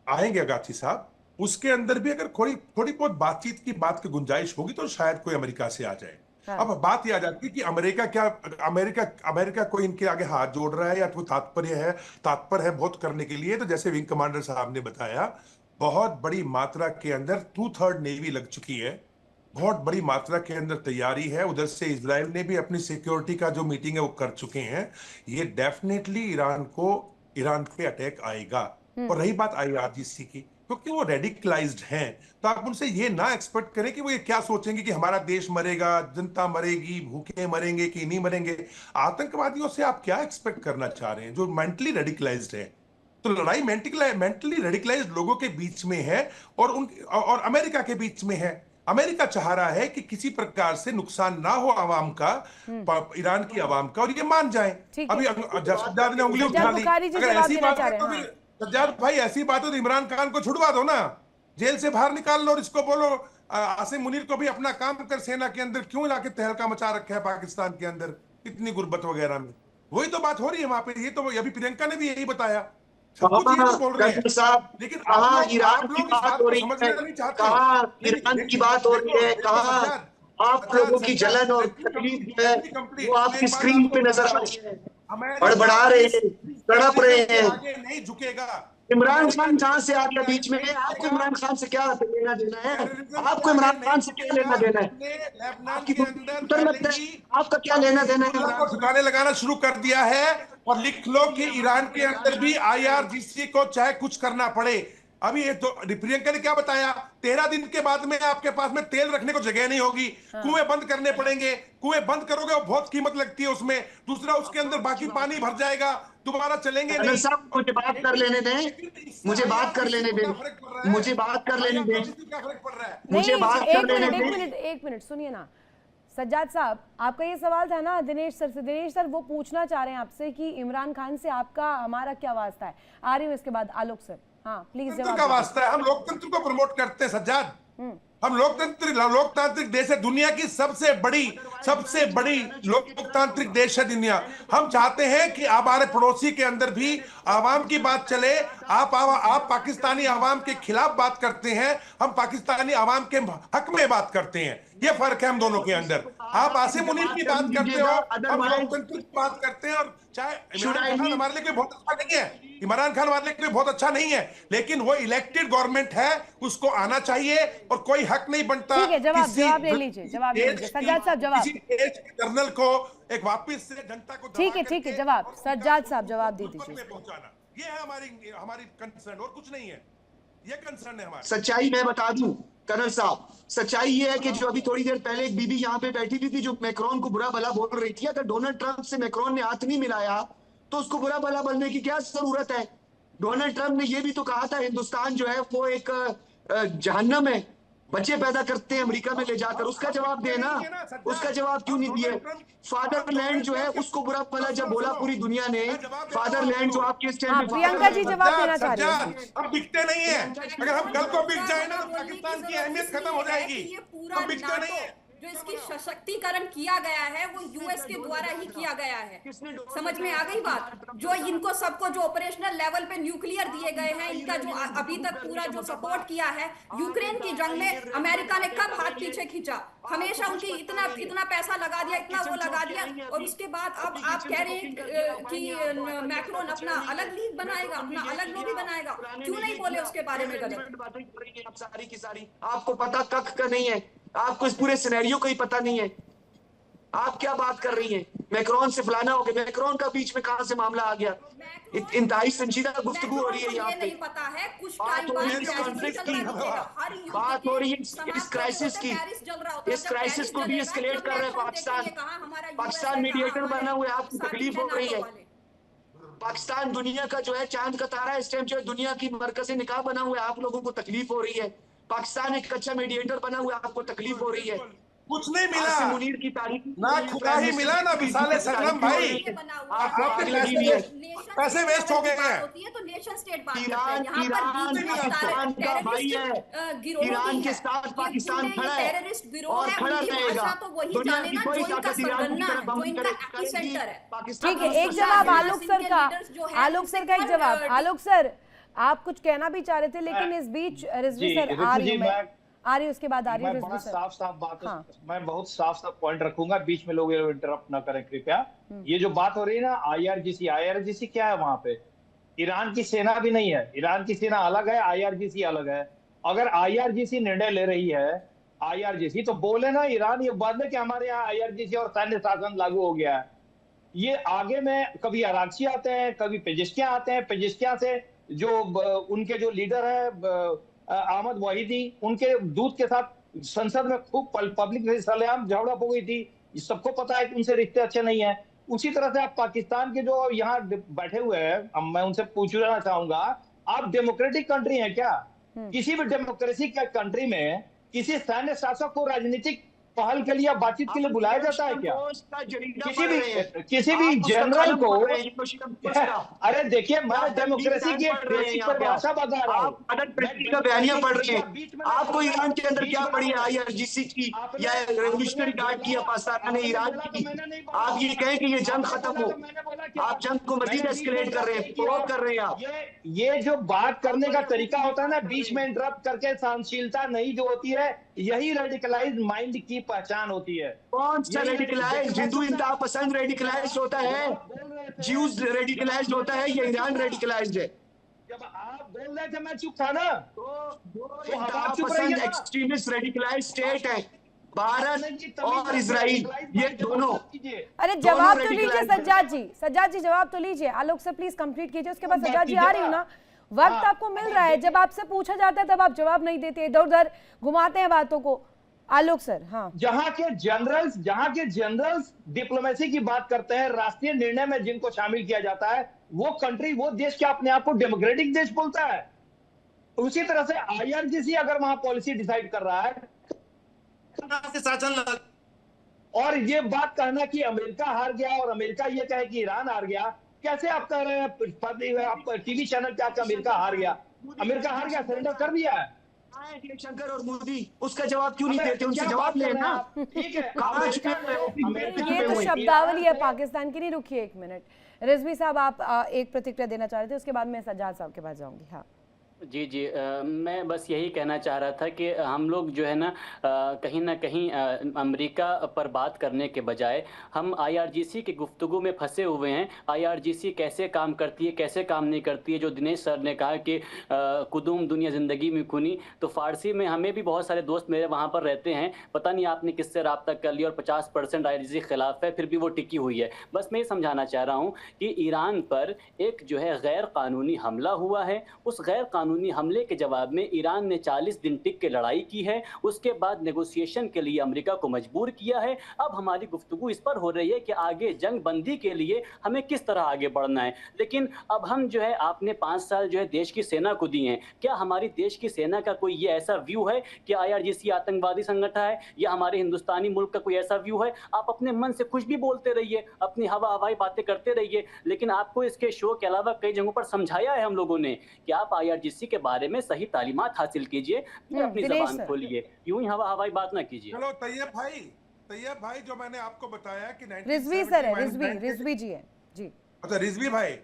आएंगे गाची साहब, उसके अंदर भी अगर थोड़ी बहुत बातचीत की बात की गुंजाइश होगी तो शायद कोई अमेरिका से आ जाए। अब बात यह आ जाती है कि अमेरिका कोई इनके आगे हाथ जोड़ रहा है या कोई तात्पर है बहुत करने के लिए। तो जैसे विंग कमांडर साहब ने बताया, बहुत बड़ी मात्रा के अंदर 2/3 नेवी लग चुकी है, बहुत बड़ी मात्रा के अंदर तैयारी है। उधर से इजराइल ने भी अपनी सिक्योरिटी का जो मीटिंग है वो कर चुके हैं। ये डेफिनेटली ईरान पे अटैक आएगा। और रही बात IRGC की, क्योंकि वो रेडिकलाइज्ड हैं। तो आप उनसे ये ना एक्सपेक्ट करें कि वो ये क्या सोचेंगे कि हमारा देश मरेगा, जनता मरेगी, भूखे मरेंगे कि नहीं मरेंगे। आतंकवादियों से आप क्या एक्सपेक्ट करना चाह रहे हैं जो मेंटली रेडिकलाइज्ड है? तो लड़ाई मेंटली रेडिकलाइज्ड लोगों के बीच में है और अमेरिका के बीच में है। अमेरिका चाह रहा है कि किसी प्रकार से नुकसान ना हो आवाम का, ईरान की आवाम का, और ये मान जाए। ठीक है। अभी सज्जाद ने उंगली उठा ली। बुखारी जी अगर जवाब ऐसी देना बात चाह है रहे तो हैं, फिर सज्जाद भाई ऐसी बात हो तो इमरान खान को छुड़वा दो ना, जेल से बाहर निकाल लो और इसको बोलो आसिम मुनीर को भी अपना काम कर, सेना के अंदर क्यों लाके तहलका मचा रखा है पाकिस्तान के अंदर इतनी गुर्बत वगैरह में। वही तो बात हो रही है वहां पे। ये तो अभी प्रियंका ने भी यही बताया, सब कुछ ये तो बोल रहे हैं। साहब, लेकिन कहाँ आप ईरान की लोग इस बात बात हो को रही समझना है, नहीं चाहते। कहाँ नहीं, ईरान की देखो बात हो रही है, देखो कहाँ सज्जाद, आप लोगों की जलन और let me तकलीफ complete, जो है let me complete। वो आपकी एक बात स्क्रीन आपको पे नजर बताता आ हूं, रही है, अमेरिका बड़बड़ा रहे इस हैं, तड़प रहे टेररिज्म के हैं। आगे नहीं झुकेगा। इमरान अमेरिका खान कहां से आ गया बीच में? नहीं आपको झुकेगा। इमरान खान से क्या लेना देना है? टेररिज्म आपको के आगे इमरान नहीं खान से क्या झुकेगा। लेना देना है? उसने लेबनान आपकी के अंदर पुत्र पहले लगता ही है, आपका क्या लेना देना है हिजबुल्लाह इमरान को ठिकाने लगाना शुरू कर दिया है। और लिख लो कि ईरान के अंदर भी IRGC को चाहे कुछ करना पड़े। अभी ये तो प्रियंका ने क्या बताया, 13 दिन के बाद में आपके पास में तेल रखने को जगह नहीं होगी, कुएं बंद करने पड़ेंगे। कुएं बंद करोगे वो बहुत कीमत लगती है उसमें, दूसरा उसके अंदर बाकी पानी भर जाएगा, दोबारा चलेंगे अनल नहीं। साहब मुझे बात कर लेने दें, लेकिन इससे मुझे बात कर IRGC लेने को दें, क्या फर्क पड़ रहा है? मुझे बात कर लेने दें, IRGC को क्या फर्क पड़ रहा है? मुझे नहीं, बात कर लेने दें। एक मिनट सुनिए ना सज्जाद साहब, आपका ये सवाल था ना दिनेश सर से। दिनेश सर वो पूछना चाह रहे हैं आपसे कि इमरान खान से आपका हमारा क्या वास्ता है। आ रही हूँ इसके बाद आलोक सर। हाँ प्लीज लोकतंत्र जवाब का दीजिए। वास्ता है, हम लोकतंत्र को प्रमोट करते हैं सज्जाद। हम लोकतांत्रिक देश है, दुनिया की सबसे बड़ी लोकतांत्रिक देश है दुनिया। हम चाहते हैं कि हमारे पड़ोसी के अंदर भी आवाम की बात चले। आप पाकिस्तानी आवाम के खिलाफ बात करते हैं, हम पाकिस्तानी आवाम के हक में बात करते हैं। ये फर्क है हम दोनों के अंदर। आप आसिम मुनीर की बात करते हो, हम लोकतंत्र की बात करते हैं। और चाहे इमरान खान हमारे लिए कोई बहुत अच्छा नहीं है, इमरान खान हमारे लिए कोई बहुत अच्छा नहीं है, लेकिन वो इलेक्टेड गवर्नमेंट है, उसको आना चाहिए। और कोई हक नहीं बनता ठीक है, जवाब ले लीजिए सज्जाद साहब, जवाब। किसी देश के कर्नल को एक वापस से जनता को ठीक है जवाब सज्जाद साहब जवाब दे दीजिए। पहुंचाना, ये है हमारी कंसर्न, और कुछ नहीं है। ये कंसर्न है हमारा। सच्चाई मैं बता दूं कर्नल साहब, सच्चाई ये है कि जो अभी थोड़ी देर पहले एक बीबी यहाँ पे बैठी हुई थी जो मैक्रोन को बुरा भला बोल रही थी, अगर डोनाल्ड ट्रंप से मैक्रोन ने हाथ नहीं मिलाया तो उसको बुरा भला बोलने की क्या जरूरत है? डोनाल्ड ट्रंप ने ये भी तो कहा था हिंदुस्तान जो है वो एक जहन्नम है, बच्चे पैदा करते हैं अमेरिका में ले जाकर। उसका जवाब देना, उसका जवाब क्यों नहीं दिए? फादरलैंड जो है उसको बुरा भला जब बोला पूरी दुनिया ने, फादरलैंड जो आपके स्टैंड प्रियंका जी जवाब देना चाह रही है। हम बिकते नहीं है, अगर हम कल को बिक जाए ना तो पाकिस्तान की अहमियत खत्म हो जाएगी। हम बिकते नहीं है। जो इसकी सशक्तिकरण किया गया है वो यूएस के द्वारा ही किया गया है। समझ में आ गई बात? जो इनको सबको जो ऑपरेशनल लेवल पे न्यूक्लियर दिए गए हैं, इनका जो अभी तक पूरा जो सपोर्ट किया है यूक्रेन की जंग में, अमेरिका ने कब हाथ पीछे खींचा? हमेशा उनकी इतना पैसा लगा दिया, इतना वो लगा दिया, और उसके बाद अब आप कह रहे हैं कि मैक्रोन अपना अलग लीग बनाएगा, अपना अलग लॉबी बनाएगा। क्यों नहीं बोले उसके बारे में गलत? सारी की सारी आपको पता कख का नहीं है, आपको इस पूरे सिनेरियो का ही पता नहीं है। आप क्या बात कर रही हैं? मैक्रोन से फलाना हो गया, मैक्रोन का बीच में कहां से मामला आ गया? इंतहाई संजीदा गुफ्तगू हो रही है यहाँ पे। नहीं पता है, कुछ बात हो रही है इस कॉन्फ्लिक्ट की, बात हो रही है इस क्राइसिस की। इस क्राइसिस को भी एस्केलेट कर रहा है पाकिस्तान। पाकिस्तान मीडिएटर बना हुआ है, आपको तकलीफ हो रही है। पाकिस्तान दुनिया का जो है चांद का तारा है, इस टाइम जो है दुनिया की मरकज़े निकाह बना हुआ है, आप लोगों को तकलीफ हो रही है। पाकिस्तान एक अच्छा मीडिएटर बना हुआ है, आपको तकलीफ हो रही है। कुछ नहीं मिला, मुनीर की तारीफ ना खुदा ही मिला ना विसाले सनम भाई। पैसे वेस्ट हो गए हैं। तो नेशन स्टेट बात ईरान का भाई है, ईरान के साथ पाकिस्तान खड़ा है और खड़ा रहेगा। दुनिया की कोई ताकत ईरान की तरफ बम करेगी। ठीक है, एक जवाब आलोक सर का एक जवाब। आलोक सर आप कुछ कहना भी चाह रहे थे, लेकिन इस बीच रिजवी सर आ रही है, उसके बाद आ रही है रिजवी सर। साफ बात, मैं बहुत साफ पॉइंट रखूंगा, बीच में लोग इंटरप्ट ना करें कृपया। ये जो बात हो रही है ना IRGC क्या है? वहां पे ईरान की सेना भी नहीं है, ईरान की सेना अलग है, IRGC अलग है। अगर IRGC निर्णय ले रही है, IRGC तो बोले ना ईरान ये बात है कि हमारे यहाँ IRGC और सैन्य शासन लागू हो गया है। ये आगे में कभी अराक्ची आते हैं, कभी पेजिस्किया आते हैं, पेजिस्किया से जो उनके जो लीडर है अहमद वहीदी, उनके दूत के साथ संसद में खूब पब्लिक सरेआम झगड़ा हो गई थी। सबको पता है कि उनसे रिश्ते अच्छे नहीं है। उसी तरह से आप पाकिस्तान के जो यहाँ बैठे हुए हैं, अब मैं उनसे पूछना चाहूंगा, आप डेमोक्रेटिक कंट्री हैं क्या? किसी भी डेमोक्रेसी के कंट्री में किसी सैन्य शासक को राजनीतिक पहल के लिए, बातचीत के लिए बुलाया जाता है क्या? किसी भी जनरल को, अरे देखिए, मैं डेमोक्रेसी की एक बेसिक परिभाषा बता रहा हूँ। का बयानिया पढ़ रहे हैं। आपको ईरान के अंदर क्या पड़ी है, IRGC की या रेवोल्यूशनरी गार्ड की या पाकिस्तान ईरान की? आप ये कहें कि ये जंग खत्म हो, आप जंग को मजीद एस्केलेट कर रहे हैं, प्रोवोक कर रहे हैं आप। ये जो बात करने का तरीका होता है ना, बीच में इंटरप्ट करके, सहनशीलता नहीं जो होती है, यही रेडिकलाइज्ड माइंड की पहचान होती है। कौन सा रेडिकलाइज्ड? हिंदू इंतहा पसंद रेडिकलाइज्ड होता है, ज्यूज रेडिकलाइज्ड होता है, ये ईरान रेडिकलाइज्ड है। जब आप बोल रहे थे मैं चुप था ना, तो इंतहा पसंद एक्सट्रीमिस्ट रेडिकलाइज्ड स्टेट है भारत और इजराइल, ये दोनों। अरे जवाब तो लीजिए सज्जाद जी, सज्जाद जी जवाब तो लीजिए। आलोक से प्लीज कंप्लीट कीजिए, उसके बाद सज्जाद जी आ रही हूँ ना। वक्त आपको मिल रहा है, जब आपसे पूछा जाता है तब आप जवाब नहीं देते, इधर उधर घुमाते हैं बातों को। आलोक सर, हाँ। जहां के जनरल्स डिप्लोमेसी की बात करते हैं, राष्ट्रीय निर्णय में जिनको शामिल किया जाता है, वो कंट्री, वो देश क्या अपने आप को डेमोक्रेटिक देश बोलता है? उसी तरह से IRGC अगर वहां पॉलिसी डिसाइड कर रहा है, और ये बात कहना कि अमेरिका हार गया और अमेरिका ये कहे कि ईरान हार गया, कैसे आप कह रहे हैं? आप टीवी चैनल पे आपका अमेरिका हार गया, अमेरिका हार गया, सरेंडर कर दिया है। शंकर और मोदी उसका जवाब क्यों नहीं देते? उनसे जवाब लेना। ठीक है, ये तो शब्दावली है पाकिस्तान की। नहीं, रुकिए एक मिनट। रिजवी साहब, आप एक प्रतिक्रिया देना चाह रहे थे, उसके बाद मैं सज्जाद साहब के पास जाऊंगी। हाँ जी, मैं बस यही कहना चाह रहा था कि हम लोग जो है ना कहीं ना कहीं अमेरिका पर बात करने के बजाय हम IRGC की गुफ्तगू में फंसे हुए हैं। IRGC कैसे काम करती है, कैसे काम नहीं करती है। जो दिनेश सर ने कहा कि कुदूम दुनिया ज़िंदगी में कुनी, तो फ़ारसी में हमें भी बहुत सारे दोस्त मेरे वहाँ पर रहते हैं। पता नहीं आपने किससे रब्ता कर लिया और 50% IRGC खिलाफ है, फिर भी वो टिकी हुई है। बस मैं ये समझाना चाह रहा हूँ कि ईरान पर एक जो है गैर कानूनी हमला हुआ है। उस गैर कानूनी हमले के जवाब में ईरान ने 40 दिन टिक के लड़ाई की है। उसके बाद नेगोशिएशन के लिए अमेरिका को मजबूर किया है। अब हमारी गुफ्तगू इस पर हो रही है कि आगे जंग बंदी के लिए हमें किस तरह आगे बढ़ना है। लेकिन अब हम जो है, आपने 5 साल जो है देश की सेना को दिए हैं, क्या हमारी देश की सेना का कोई ये ऐसा व्यू है कि IRGC आतंकवादी संगठन है, या हमारे हिंदुस्तानी मुल्क का कोई ऐसा व्यू है? आप अपने मन से कुछ भी बोलते रहिए, अपनी हवाई बातें करते रहिए, लेकिन आपको इसके शो के अलावा कई जगहों पर समझाया है हम लोगों ने कि आप IRGC के बारे में सही तालीमात हासिल कीजिए, फिर अपनी जबान खोलिए, यूं ही हवाई बात ना कीजिए। चलो तैयब भाई, जो मैंने आपको बताया कि रिजवी सर है, रिजवी जी है जी। अच्छा, रिजवी भाई,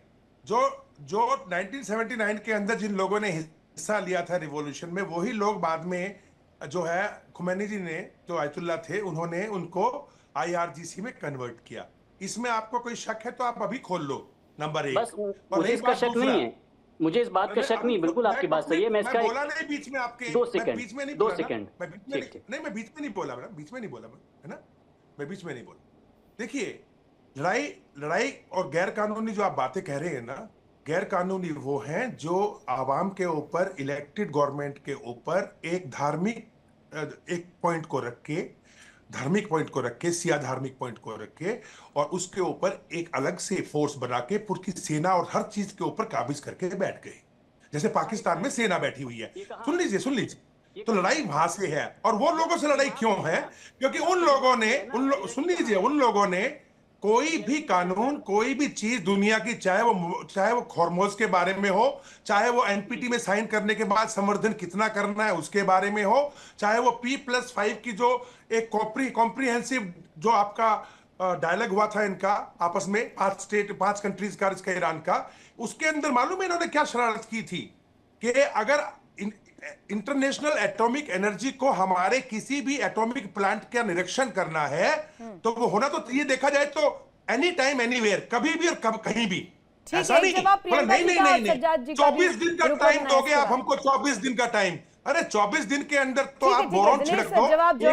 जो 1979 के अंदर जिन लोगों ने हिस्सा लिया था रिवॉल्यूशन में, वही लोग बाद में जो है खुमैनी जी ने, जो आयतुल्ला थे, उन्होंने उनको IRGC में कन्वर्ट किया। इसमें आपको कोई शक है तो आप अभी खोल लो, नंबर 1। बस मुझे इसका शक नहीं है, मुझे इस बात का शक नहीं। बिल्कुल आपकी बात सही है। मैं इसका बोला नहीं बीच में आपके, 2 सेकंड बीच में नहीं, 2 सेकंड नहीं, मैं बीच में नहीं बोला, है ना, मैं बीच में नहीं बोला। देखिए, लड़ाई और गैर कानूनी जो आप बातें कह रहे हैं ना, गैर कानूनी वो हैं जो आवाम के ऊपर, इलेक्टेड गवर्नमेंट के ऊपर एक धार्मिक पॉइंट को रख के, सिया धार्मिक पॉइंट को रख के, और उसके ऊपर एक अलग से फोर्स बना के पूरी सेना और हर चीज के ऊपर काबिज करके बैठ गए, जैसे पाकिस्तान में सेना बैठी हुई है। सुन लीजिए, तो लड़ाई वहां से है। और वो लोगों से लड़ाई क्यों है? क्योंकि उन लोगों ने कोई भी कानून, कोई भी चीज दुनिया की, चाहे वो हॉर्मोज के बारे में हो, चाहे वो NPT में साइन करने के बाद संवर्धन कितना करना है उसके बारे में हो, चाहे वो P+5 की जो एक कॉम्प्रिहेंसिव जो आपका डायलॉग हुआ था इनका आपस में, 5 कंट्रीज का, इसका ईरान का, उसके अंदर मालूम है इन्होंने क्या शरारत की थी कि अगर इंटरनेशनल एटॉमिक एनर्जी को, हमारे किसी भी एटॉमिक प्लांट का निरीक्षण करना है, तो वो होना तो ये देखा जाए तो एनी टाइम एनीवेयर, कभी भी और कहीं भी। ऐसा नहीं, नहीं 24 दिन का टाइम दोगे आप हमको, 24 दिन का टाइम। अरे 24 दिन के अंदर तो आप बोरॉन छिड़क दो, जवाब जो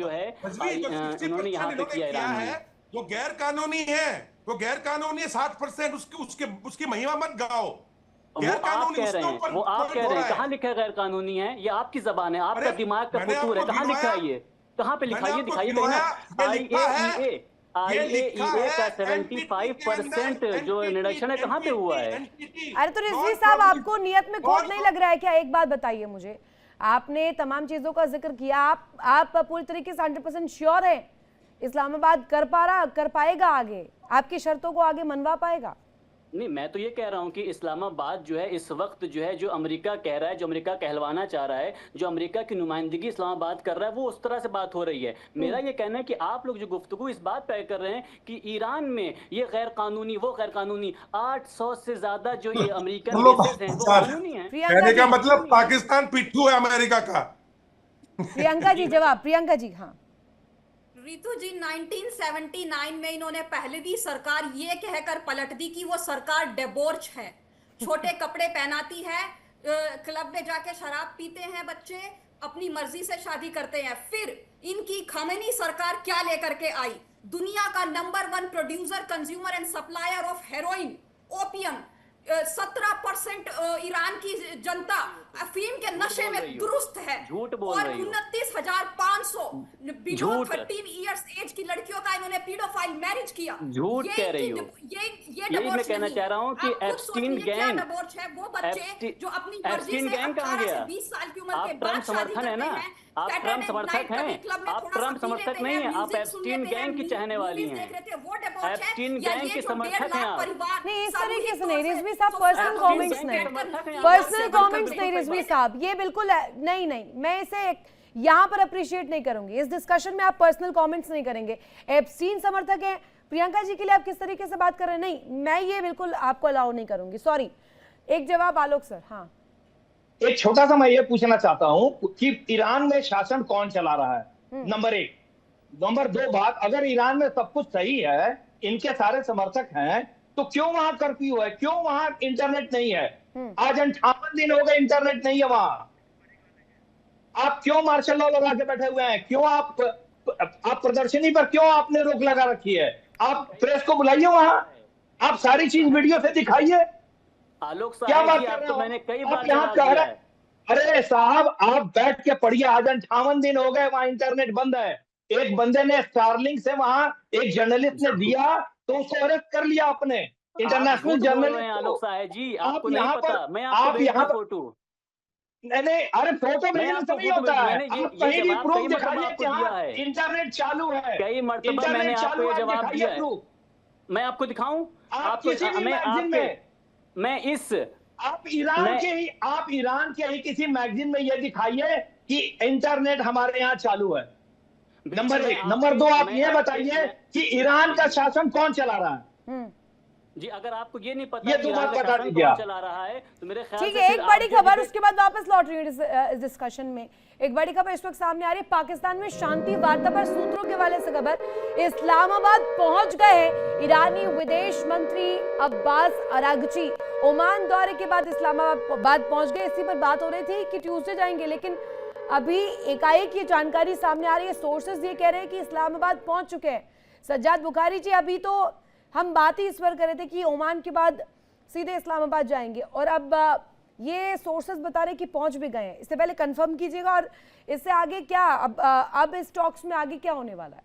है इन्होंने यहाँ पे किया ईरान में, वो गैर कानूनी है, वो गैर कानूनी है 60%। उसकी महिमा मत गाओ, वो आप कानूनी कह रहे उसके हैं, ऊपर वो आप point कह हो रहे हैं, रहा है। कहाँ लिखा है गैर कानूनी है? ये आपकी जबान है, आपका अरे, दिमाग का मैंने फतूर है, आपको कहाँ लिखा है गिनवाया, ये? कहाँ पे मैंने लिखाइए, आपको दिखाइए कहीं ना। गिनवाया, ये लिखा है, ये लिखा IAEA का है NPT के अंदर, 75% जो निरीक्षण है कहाँ पे हुआ है? अरे तो रिजवी साहब, आपको नियत में खोट नहीं लग रहा है क्या? एक बात बताइए मुझे, आपने तमाम चीजों का जिक्र किया, आप पूरी तरीके से 100% श्योर है इस्लामाबाद कर पाएगा आगे, आपकी शर्तों को आगे मनवा पाएगा? नहीं, मैं तो ये कह रहा हूँ कि इस्लामाबाद जो है इस वक्त जो है, जो अमेरिका कह रहा है, जो अमेरिका कहलवाना चाह रहा है, जो अमेरिका की नुमाइंदगी इस्लामाबाद कर रहा है, वो उस तरह से बात हो रही है। मेरा ये कहना है कि आप लोग जो गुफ्तगू इस बात पे कर रहे हैं कि ईरान में ये गैर कानूनी, वो गैर कानूनी, 800 से ज्यादा जो ये अमेरिकन बेसेस हैं वो कानूनी है। कहने का मतलब पाकिस्तान पिट्ठू है अमेरिका का। प्रियंका जी जवाब, प्रियंका जी। हाँ रितु जी, 1979 में इन्होंने पहले भी सरकार ये कहकर पलट दी कि वो सरकार डेबोर्च है, छोटे कपड़े पहनाती है, क्लब में जाके शराब पीते हैं बच्चे, अपनी मर्जी से शादी करते हैं। फिर इनकी खमेनी सरकार क्या लेकर के आई? दुनिया का number 1 producer, consumer and supplier of heroin, opium. 17% Iran की जनता अफीम के नशे में दुरुस्त है, झूठ बोल और रही हो। 29,500 बिलो 13 इयर्स एज की लड़कियों का इन्होंने पीडोफाइल मैरिज किया। झूठ कह रही हो। ये यही मैं कहना चाह रहा हूँ कि एप्स्टीन गैंग, है वो बच्चे जो अपनी मर्जी एप्स्टीन से गैंग कहाँ 18 से गया? 20 साल की उम्र के आप बाद ट्रम्प शादी समर्थन है करते ना? हैं, आप Saturday ट्रम्प समर्थक night कभी हैं? क्लब में आप थोड़ा सा ट्रम्प पी समर्थक लेते नहीं हैं, हैं, आप म्यूजिक सुन एप्स्टीन लेते हैं, गैंग की चाहने वाली मूवीज हैं। देख रहे थे, वो डेबॉच है, एप्स्टीन या गैंग ये की जो समर्थक 1.5 हैं लाख आप। परिवार नहीं, इस सामूहिक तरीके से तौर नहीं से रिजवी साहब, तो पर्सनल एप्स्टीन कमेंट्स गैंग नहीं, बैठकर नशे पर्सनल से कमेंट्स बनकर नहीं बिल्कुल रिजवी बैठे। साहब, ये बिल्कुल नहीं, मैं इसे यहाँ पर अप्रिशिएट नहीं करूंगी। इस डिस्कशन में आप पर्सनल कमेंट्स नहीं करेंगे। एप्स्टीन समर्थक हैं, प्रियंका जी के लिए आप किस तरीके से बात कर रहे हैं, नहीं मैं ये बिल्कुल आपको अलाउ नहीं करूंगी, सॉरी। एक जवाब आलोक सर। हाँ, एक छोटा सा मैं ये पूछना चाहता हूं कि ईरान में शासन कौन चला रहा है, नंबर 1। नंबर 2 बात, अगर ईरान में सब कुछ सही है, इनके सारे समर्थक हैं, तो क्यों वहां कर्फ्यू है, क्यों वहां इंटरनेट नहीं है? आज 58 दिन हो गए इंटरनेट नहीं है वहां। आप क्यों मार्शल लॉ लगा के बैठे हुए हैं? क्यों आप प्रदर्शनी पर क्यों आपने रोक लगा रखी है? आप प्रेस को बुलाइए वहां, आप सारी चीज वीडियो से दिखाइए। आलोक क्या साहब बात जी, कर रहे आपको हो? मैंने कई आप बार यहाँ जवाब कह दिया रहे, है। अरे साहब आप बैठ के पढ़िए, आज 58 दिन हो गए वहां इंटरनेट बंद है। एक बंदे ने स्टारलिंक से वहां एक जर्नलिस्ट ने दिया तो उसको अरेस्ट कर लिया आपने, इंटरनेशनल झूठ बोल रहे हैं जर्नलिस्ट आलोक को। साहब जी, आप आपको नहीं यहाँ पता। पर, मैं आपको आप भेज यहाँ दूं पर, फोटो। नहीं अरे फोटो मैं भेजने आपको से नहीं फोटो होता है, मैंने आप ये कहीं भी जवाब प्रूफ कई मरतबा दिखाइए आपको कि दिया हाँ है। इंटरनेट चालू है, कई मरतबा मैंने इंटरनेट आपको चालू ये है, जवाब दिखाइए दिया है। प्रूफ। मैं आपको दिखाऊं? आप किसी भी मैं मैगजीन आपके, में, मैं इस, आप ईरान के ही किसी मैगजीन में ये दिखाइए कि इंटरनेट हमारे यहाँ चालू है। नंबर 1। नंबर 2 आप ये बताइए कि ईरान का शासन कौन चला रहा है? जी अगर आपको ये नहीं पता ये कि दो ईरान बात का बता शासन दीजिए कौन आप। चला रहा है तो मेरे ख्याल ठीक से है, फिर एक बड़ी आप जो खबर, डिबेट- उसके बाद वापस लौट रही हूँ इस डिस्कशन में। एक बड़ी खबर इस वक्त सामने आ रही है, पाकिस्तान में शांति वार्ता पर सूत्रों के हवाले से खबर। इस्लामाबाद पहुंच गए हैं ईरानी विदेश मंत्री अब्बास अरागची। ओमान दौरे के बाद इस्लामाबाद पहुंच गए। इसी पर बात हो रही थी कि ट्यूसडे जाएंगे, लेकिन अभी एकाएक ये जानकारी सामने आ रही है। सोर्सेज ये कह रहे हैं कि इस्लामाबाद पहुंच चुके हैं। सज्जाद बुखारी जी, अभी तो हम बात ही इस पर कर रहे थे कि ओमान के बाद सीधे इस्लामाबाद जाएंगे, और अब ये सोर्सेज बता रहे कि पहुंच भी गए हैं। इससे पहले कंफर्म कीजिएगा, और इससे आगे क्या, अब इस टॉक्स में आगे क्या होने वाला है?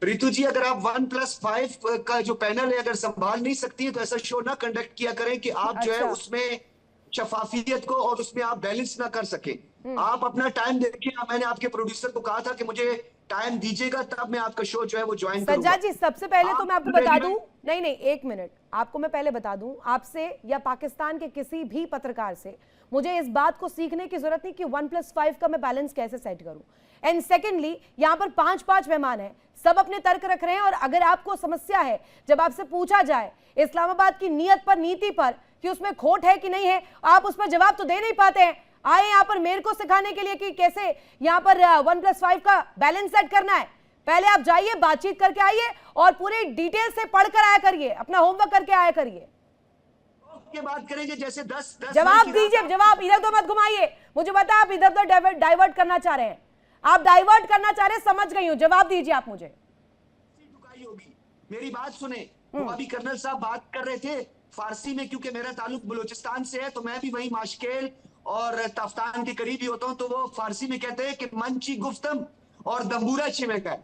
रितु जी, अगर आप 1+5 का जो पैनल है अगर संभाल नहीं सकती है तो ऐसा शो ना कंडक्ट किया करें कि आप जो है अच्छा। उसमें शफाफियत को और उसमें आप बैलेंस ना कर सके। आप अपना टाइम देखिए। मैंने आपके प्रोड्यूसर को कहा था कि मुझे टाइम दीजिएगा, तब मैं आपका शो जो है वो ज्वाइन करूंगा। सज्जाद जी, सबसे पहले तो मैं आपको आप बता रेडी दूं, नहीं एक मिनट, आपको मैं पहले बता दूं, आपसे या पाकिस्तान के किसी भी पत्रकार से मुझे इस बात को सीखने की जरूरत नहीं कि 1+5 का मैं बैलेंस कैसे सेट करूं। एंड सेकेंडली, यहां पर 5 मेहमान हैं, सब अपने तर्क रख रहे हैं, और अगर आपको समस्या है, जब आपसे पूछा जाए इस्लामाबाद की नीयत पर, नीति पर, कि उसमें खोट है कि नहीं है, आप उस पर जवाब तो दे नहीं पाते हैं। आए यहाँ पर मेरे को सिखाने के लिए कि कैसे यहाँ पर 1+5 का बैलेंस सेट करना है। पहले आप जाइए, बातचीत करके आइए, और पूरे डिटेल से पढ़कर आया करिए, अपना होमवर्क करके आया करिए। के बात करेंगे जैसे 10 जवाब दीजिए, जवाब इधर उधर मत घुमाइए। मुझे पता है आप इधर उधर डाइवर्ट करना चाह रहे हैं, आप डाइवर्ट करना चाह रहे हैं, समझ गई हूं। जवाब दीजिए आप मुझे। होगी। मेरी बात सुने, वो अभी कर्नल साहब बात कर रहे थे फारसी में, क्योंकि मेरा ताल्लुक बलूचिस्तान से है तो मैं भी वही माशकेल और तफ्तान के करीब ही होता हूँ, तो वो फारसी में कहते हैं कि मंची गुफ्तम और दम्बूरा छिमे का,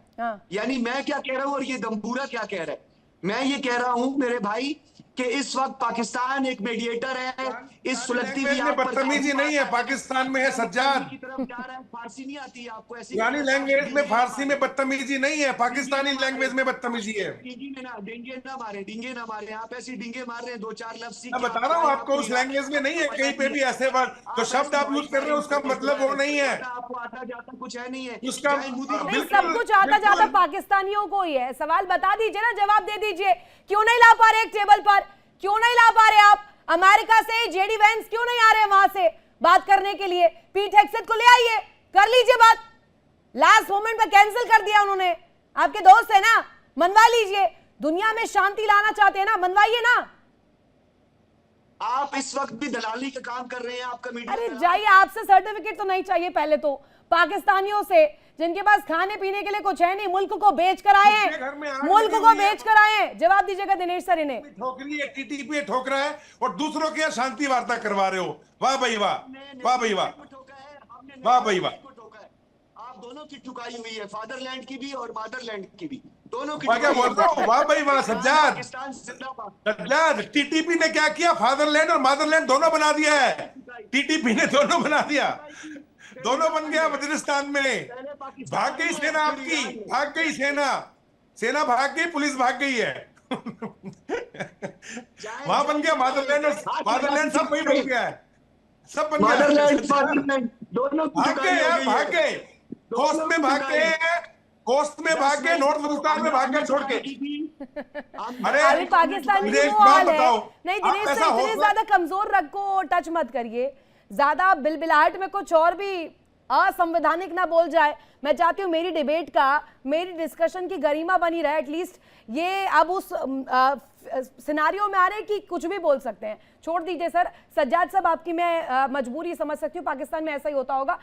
यानी मैं क्या कह रहा हूँ और ये दम्बूरा क्या कह रहा है। मैं ये कह रहा हूँ मेरे भाई कि इस वक्त पाकिस्तान एक मेडिएटर है, इस सुलगती हुई आग पर बदतमीजी नहीं है पाकिस्तान में है सज्जाद, की तरफ जा रहा है। फारसी नहीं आती है आपको ऐसी, ईरानी लैंग्वेज में फारसी में बदतमीजी नहीं है, पाकिस्तानी लैंग्वेज में बदतमीजी है। डींगे ना मारे, आप ऐसी डींगे मार रहे हैं 2-4 लफ्ज। मैं बता रहा हूँ आपको, उस लैंग्वेज में नहीं है कहीं पे भी ऐसे वर्ड, तो शब्द आप यूज कर रहे हो उसका मतलब वो नहीं है, आपको आता जाता कुछ है नहीं है उसका नहीं, सब कुछ आता जाता पाकिस्तानियों को ही है। सवाल बता दीजिए ना, जवाब दे दीजिए। क्यों नहीं ला पा रहे एक टेबल पर, क्यों नहीं ला पा रहे आप? अमेरिका से जेडी वेंस क्यों नहीं आ रहे वहां से बात करने के लिए? पीट हेग्सेट को ले आइए, कर लीजिए बात। लास्ट मोमेंट पे कैंसिल कर दिया उन्होंने। आपके दोस्त है ना, मनवा लीजिए। दुनिया में शांति लाना चाहते हैं ना, मनवाइए ना। आप इस वक्त भी दलाली का काम कर रहे हैं, आपका मीडिया। अरे जाइए, आपसे सर्टिफिकेट तो नहीं चाहिए पहले तो। पाकिस्तानियों से जिनके पास खाने पीने के लिए कुछ है नहीं, मुल्क को बेच कर आए हैं, मुल्क को बेच कर आए हैं। जवाब दीजिएगा दिनेश सर इन्हें। ठोकरी है, टीटीपी ठोक रहा है और दूसरों के यहाँ शांति वार्ता करवा रहे हो। वाह भाई वाह, वाह भाई वाह, वाह भाई वाह। आप दोनों की ठुकाई हुई है, फादरलैंड की भी और मदरलैंड की भी, दोनों की। क्या बोल रहा हूँ? वाह भाई वाह सज्जाद। पाकिस्तान जिंदाबाद। सज्जाद, टीटीपी ने क्या किया? फादरलैंड और मदरलैंड दोनों बना दिया है। टीटीपी ने दोनों बना दिया, दोनों बन गया वजीरिस्तान में। भाग गई सेना आपकी, भाग गई सेना, सेना भाग गई, पुलिस भाग गई है। वहां बन गया मदरलैंड और फादरलैंड, सब वही बन गया है, सब बन गया। दोनों भाग गए यार, भाग गए, कोस्ट में भाग गए, कोस्ट में भाग गए, नॉर्थ वजीरिस्तान में भाग गए छोड़ के। अरे अभी पाकिस्तान की वो हाल है। नहीं दिनेश सर, इतने ज्यादा कमजोर रग को टच मत करिए, ज्यादा बिलबिलाहट में कुछ और भी असंवैधानिक ना बोल जाए। मैं चाहती हूँ मेरी डिबेट का, मेरी डिस्कशन की गरिमा बनी रहे। एटलीस्ट ये अब उस सिनारियो में आ रहे हैं कि कुछ भी बोल सकते हैं। छोड़ दीजिए सर। सज्जाद साहब, आपकी मैं मजबूरी समझ सकती हूँ, पाकिस्तान में ऐसा ही होता होगा।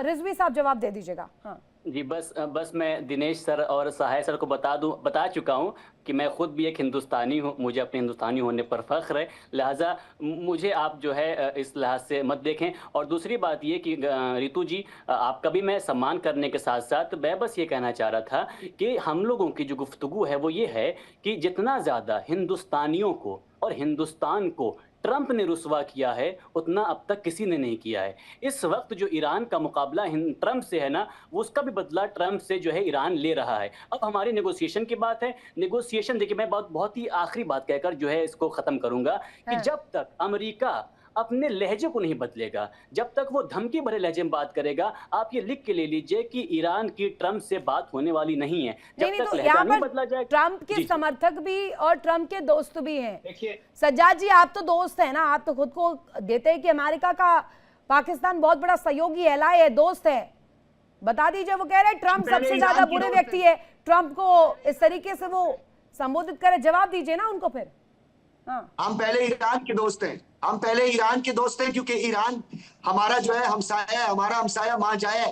रिजवी साहब जवाब दे दीजिएगा। हाँ जी, बस मैं दिनेश सर और सहाय सर को बता चुका हूं कि मैं खुद भी एक हिंदुस्तानी हूं, मुझे अपने हिंदुस्तानी होने पर फख्र है, लिहाजा मुझे आप जो है इस लिहाज से मत देखें। और दूसरी बात ये कि रितु जी, आपका भी मैं सम्मान करने के साथ साथ मैं बस ये कहना चाह रहा था कि हम लोगों की जो गुफ्तगू है वो ये है कि जितना ज़्यादा हिंदुस्तानियों को और हिंदुस्तान को ट्रंप ने रुसवा किया है, उतना अब तक किसी ने नहीं किया है। इस वक्त जो ईरान का मुकाबला ट्रंप से है ना, वो उसका भी बदला ट्रंप से जो है ईरान ले रहा है। अब हमारी नेगोशिएशन की बात है। नेगोशिएशन देखिए, मैं बहुत ही आखिरी बात कहकर जो है इसको खत्म करूंगा कि जब तक अमेरिका अपने लहजे को नहीं बदलेगा, जब तक वो धमकी भरे लहजे में बात करेगा, आप ये लिख के ले लीजिए कि ईरान की ट्रंप से बात होने वाली नहीं है। जब तक लहजा नहीं बदला जाए। ट्रंप के समर्थक भी और ट्रंप के दोस्त भी हैं। देखिए सज्जाद जी, आप तो दोस्त हैं ना, आप तो खुद को देते हैं कि अमेरिका का पाकिस्तान बहुत बड़ा सहयोगी एलाय है, दोस्त है। बता दीजिए, वो कह रहे हैं ट्रंप सबसे ज्यादा बुरे व्यक्ति है, ट्रंप को इस तरीके से वो संबोधित करे। जवाब दीजिए ना उनको फिर। हाँ। हम पहले ईरान के दोस्त हैं, हम पहले ईरान के दोस्त हैं, क्योंकि ईरान हमारा जो है हमसाया है, हमारा हमसाया मान जाए।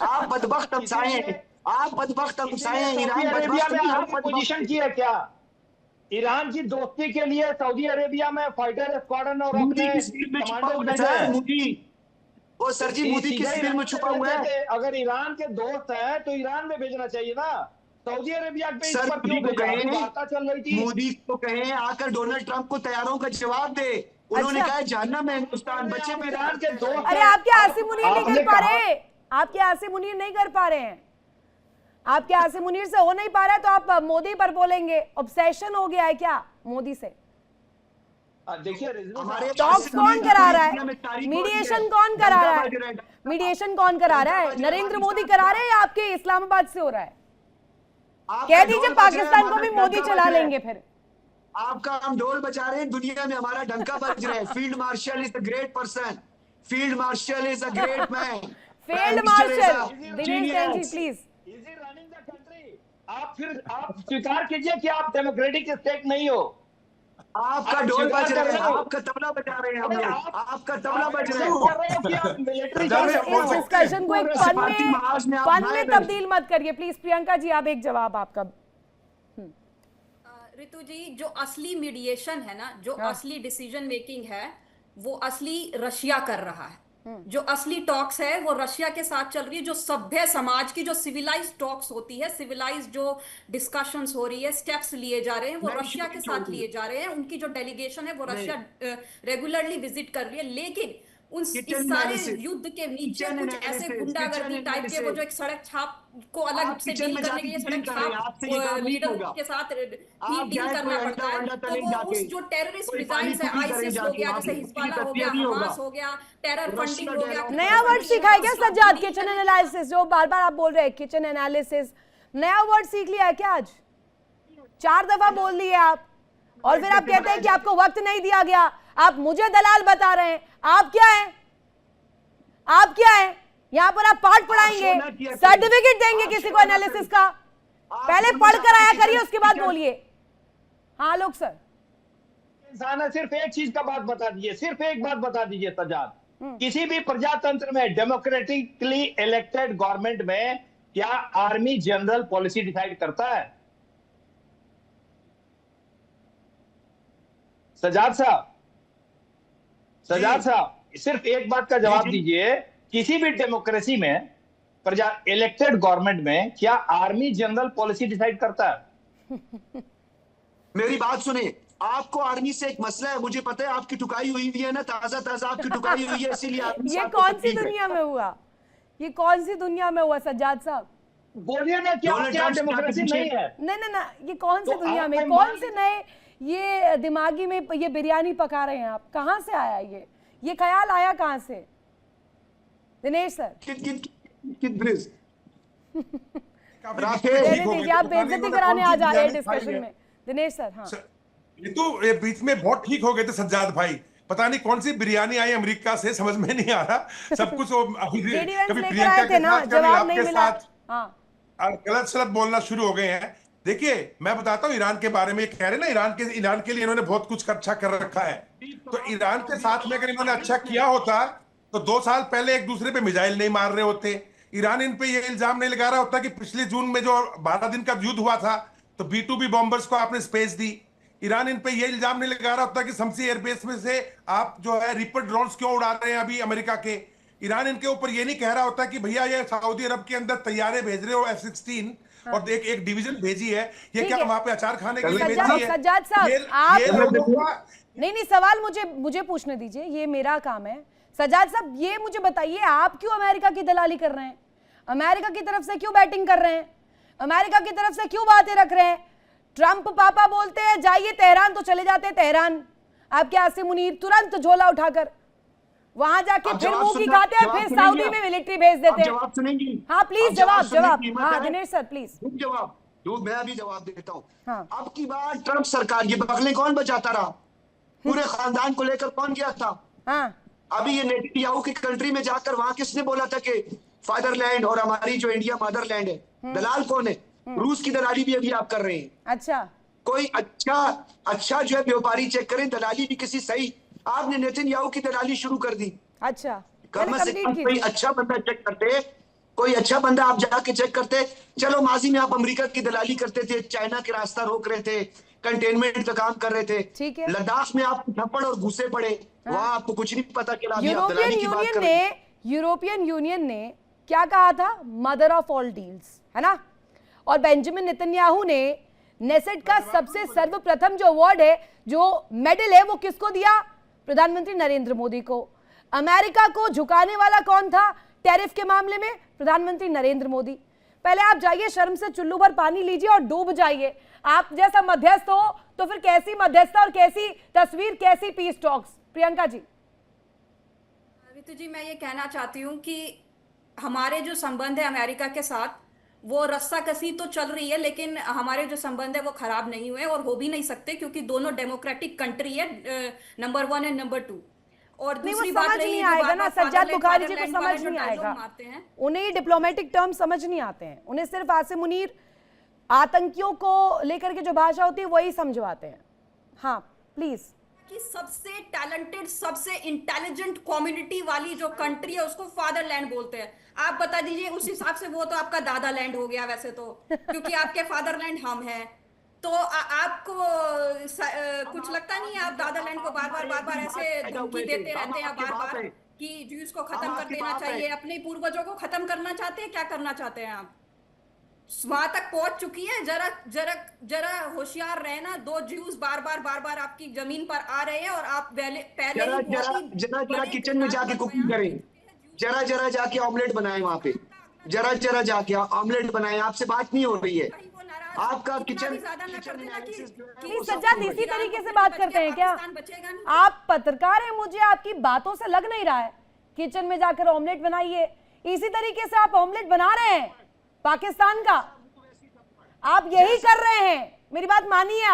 आप बदबख्त हमसाए हैं, आप बदबख्त हमसाए हैं। ईरान बदबख्त पोजीशन की है क्या? ईरान की दोस्ती के लिए सऊदी अरेबिया में फाइटर स्क्वाड्रन और अपने कमांडो भेजा है। वो सर जी मोदी किस दिल में छुपा हुआ है? अगर ईरान के दोस्त हैं तो ईरान में भेजना चाहिए ना, सऊदी अरेबिया पे इस सर पर क्यों वार्ता चल रही थी? मोदी को कहें आकर डोनाल्ड ट्रंप को तैयारों का जवाब दे। उन्होंने कहा जहन्नम में हिंदुस्तान, बच्चे पे ईरान के दोस्त। अरे आपके आसिम मुनीर नहीं कर पा रहे, आपके आसिम मुनीर नहीं कर पा रहे हैं, आपके आसिम मुनीर से हो नहीं पा रहा है तो आप मोदी पर बोलेंगे। ऑब्सेशन हो गया है क्या मोदी से? देखिए, टॉक्स कौन करा रहा है? मीडिएशन कौन करा रहा है? मीडिएशन कौन करा रहा है? नरेंद्र मोदी करा रहे हैं या आपके इस्लामाबाद से हो रहा है? कह दीजिए पाकिस्तान को भी मोदी चला लेंगे फिर। आपका हम ढोल बजा रहे हैं, दुनिया में हमारा डंका बज रहा है। Field marshal is a great person, field marshal is a great man. Field marshal Dinesh Jain ji please. आप स्वीकार कीजिए कि आप डेमोक्रेटिक स्टेट नहीं हो। आपका ढोल बज रहा है, आपका तबला बजा रहे हैं हम लोग, आपका तबला बज रहा है। इस डिस्कशन को एक फन में तब्दील मत करिए प्लीज। प्रियंका जी, आप एक जवाब आपका। ऋतु जी, जो असली मीडिएशन है ना, जो असली डिसीजन मेकिंग है, वो असली रशिया कर रहा है। जो असली टॉक्स है वो रशिया के साथ चल रही है। जो सभ्य समाज की जो सिविलाइज टॉक्स होती है, सिविलाइज जो डिस्कशंस हो रही है, स्टेप्स लिए जा रहे हैं, वो रशिया के साथ लिए जा रहे हैं। उनकी जो डेलीगेशन है वो रशिया रेगुलरली विजिट कर रही है। लेकिन इस सारे युद्ध के नीचे कुछ ऐसे गुंडागर्दी टाइप के, वो जो एक सड़क छाप को अलग से डील करने के लिए सड़क छाप लीडर के साथ डील करना पड़ता है, तो वो उस जो टेररिस्ट डिजाइन है, आईसिस हो गया, जैसे हिजबुल्लाह हो गया, हमास हो गया, टेरर फंडिंग हो गया। नया वर्ड सीखा है क्या सज्जाद? किचन एनालिसिस, जो बार बार आप बोल रहे हैं किचन एनालिसिस, नया वर्ड सीख लिया है क्या आज? 4 दफा बोल लिए आप, और फिर आप कहते हैं कि आपको वक्त नहीं दिया गया। आप मुझे दलाल बता रहे हैं। आप क्या हैं? आप क्या हैं? यहाँ पर आप पाठ पढ़ाएंगे, सर्टिफिकेट देंगे किसी को एनालिसिस का? पहले पढ़कर आया करिए, उसके बाद बोलिए। हाँ लोग सर, इंसान है, सिर्फ एक चीज का बात बता दीजिए, सिर्फ एक बात बता दीजिए सज्जाद, किसी भी प्रजातंत्र में डेमोक्रेटिकली इलेक्टेड गवर्नमेंट में क्या आर्मी जनरल पॉलिसी डिसाइड करता है? सज्जाद साहब, सज्जाद साहब, सिर्फ एक बात का जवाब दीजिए, किसी भी डेमोक्रेसी में प्रजा इलेक्टेड गवर्नमेंट में क्या आर्मी जनरल पॉलिसी डिसाइड करता है? मेरी बात सुनिए, आपको आर्मी से एक मसला है, मुझे पता है। आपकी टुकाई हुई है ना, ताजा ताजा आपकी टुकाई हुई है, इसीलिए ये कौन सी दुनिया में हुआ? ये कौन सी दुनिया में हुआ सज्जाद साहब? बोलिए ना, क्या डेमोक्रेसी नहीं है? नहीं, ये कौन सी दुनिया में, कौन से नए ये दिमागी में ये बिरयानी पका रहे हैं आप? कहां से आया ये ख्याल आया कहां से? दिनेश सर, आप बेइज्जती कराने आ जा रहे हैं डिस्कशन में। दिनेश सर, हाँ ये बीच में बहुत ठीक हो गए थे सज्जाद भाई, पता नहीं कौन सी बिरयानी आई अमेरिका से, समझ में नहीं आ रहा। सब कुछ कभी प्रियंका के साथ, कभी आपके साथ गलत सलत बोलना शुरू हो गए हैं। देखिए, मैं बताता हूँ ईरान के बारे में। ये कह रहे ना ईरान के लिए इन्होंने बहुत कुछ अच्छा कर रखा है, तो ईरान के साथ में अगर इन्होंने अच्छा किया होता तो 2 साल पहले एक दूसरे पे मिसाइल नहीं मार रहे होते। ईरान इन पे ये इल्जाम नहीं लगा रहा होता कि पिछले जून में जो 12 दिन का युद्ध हुआ था तो B-2B बॉम्बर्स को आपने स्पेस दी। ईरान इन पे ये इल्जाम नहीं लगा रहा होता कि शम्सी एयरबेस में से आप जो है रिपर ड्रोन्स क्यों उड़ा रहे हैं अभी अमेरिका के। ईरान इनके ऊपर ये नहीं कह रहा होता कि भैया ये सऊदी अरब के अंदर तैयारे भेज रहे हो F-16 और एक डिवीजन भेजी है, ये क्या वहां पे अचार खाने के लिए भेजी है? सज्जाद साहब, आप नहीं, सवाल मुझे पूछने दीजिए, ये मेरा काम है। सज्जाद साहब, ये मुझे बताइए, आप क्यों अमेरिका की दलाली कर रहे हैं? अमेरिका की तरफ से क्यों बैटिंग कर रहे हैं? अमेरिका की तरफ से क्यों बातें रख रहे हैं? ट्रंप पापा बोलते हैं जाइए तेहरान, तो चले जाते हैं तेहरान। आपके आसिम मुनीर तुरंत झोला उठाकर वहां जाके फिर मुंह की खाते हैं, फिर सऊदी में मिलिट्री भेज देते हैं। जवाब सुनेंगी? हाँ प्लीज जवाब। हाँ दिनेश सर प्लीज जवाब दो, मैं अभी जवाब देता हूँ। हाँ। अब की बार ट्रंप सरकार, ये बगलें कौन बचाता रहा? पूरे खानदान को लेकर कौन गया था? हाँ। अभी ये नेतन्याहू की कंट्री में जाकर वहां किसने बोला था कि फादरलैंड और हमारी जो इंडिया मदरलैंड है? दलाल कौन है? रूस की दलाली भी अभी आप कर रहे हैं। अच्छा, कोई अच्छा जो है व्यापारी चेक करें, दलाली भी किसी सही। आपने नेतन्याहू की दलाली शुरू कर दी। अच्छा, कम से कम कोई अच्छा बंदा चेक करते, कोई अच्छा बंदा आप जाके चेक करते। चलो माजी में आप अमेरिका की दलाली करते थे, चाइना के रास्ता रोक रहे थे, कंटेनमेंट का काम कर रहे थे, ठीक है। लद्दाख में आप थप्पड़ और घुसे पड़े, वहां आपको कुछ नहीं पता चला। यूरोपियन यूनियन ने क्या कहा था? मदर ऑफ ऑल डील्स, है ना? और बेंजामिन नेतन्याहू ने नेसेट का सबसे सर्वप्रथम जो अवार्ड है, जो मेडल है, वो किसको दिया? प्रधानमंत्री नरेंद्र मोदी को। अमेरिका को झुकाने वाला कौन था टैरिफ के मामले में? प्रधानमंत्री नरेंद्र मोदी। पहले आप जाइए, शर्म से चुल्लू भर पानी लीजिए और डूब जाइए। आप जैसा मध्यस्थ हो तो फिर कैसी मध्यस्थता और कैसी तस्वीर, कैसी पीस टॉक्स? प्रियंका जी। ऋतु जी, मैं ये कहना चाहती हूँ कि हमारे जो संबंध है अमेरिका के साथ, वो रस्सा कसी तो चल रही है, लेकिन हमारे जो संबंध है वो खराब नहीं हुए और हो भी नहीं सकते, क्योंकि दोनों डेमोक्रेटिक कंट्री है, नंबर 1 एंड नंबर 2। और दूसरी बात नहीं आएगा ना, सज्जाद बुखारी जी को समझ नहीं आएगा, उन्हें डिप्लोमेटिक टर्म समझ नहीं आते हैं। उन्हें सिर्फ आसिम मुनीर आतंकियों को लेकर के जो भाषा होती है वही समझवाते हैं। हाँ प्लीज। कि सबसे टैलेंटेड, सबसे इंटेलिजेंट कम्युनिटी वाली जो कंट्री है उसको फादरलैंड बोलते हैं। आप बता दीजिए, उस हिसाब से वो तो आपका दादा लैंड हो गया वैसे तो, क्योंकि आपके फादरलैंड हम हैं। तो आपको कुछ लगता नहीं है आप दादरलैंड को बार बार ऐसे धमकी देते रहते हैं बार बार कि ज्यूज को खत्म कर देना चाहिए, अपने पूर्वजों को खत्म करना चाहते हैं, क्या करना चाहते हैं आप? वहां तक पहुंच चुकी है, जरा होशियार रहना। 2 ज्यूज बार बार आपकी जमीन पर आ रहे हैं और आप पहले जरा किचन में जाके कुकिंग करें, जरा जाके ऑमलेट बनाए, वहां पे जरा जाके ऑमलेट बनाए। आपसे बात नहीं हो रही है, आपका किचन सज्जाद इसी तरीके से बात करते हैं क्या आप? पत्रकार हैं, मुझे आपकी बातों से लग नहीं रहा है। किचन में जाकर ऑमलेट बनाइए, इसी तरीके से आप ऑमलेट बना रहे हैं पाकिस्तान का, आप यही कर रहे हैं। मेरी बात मानिए,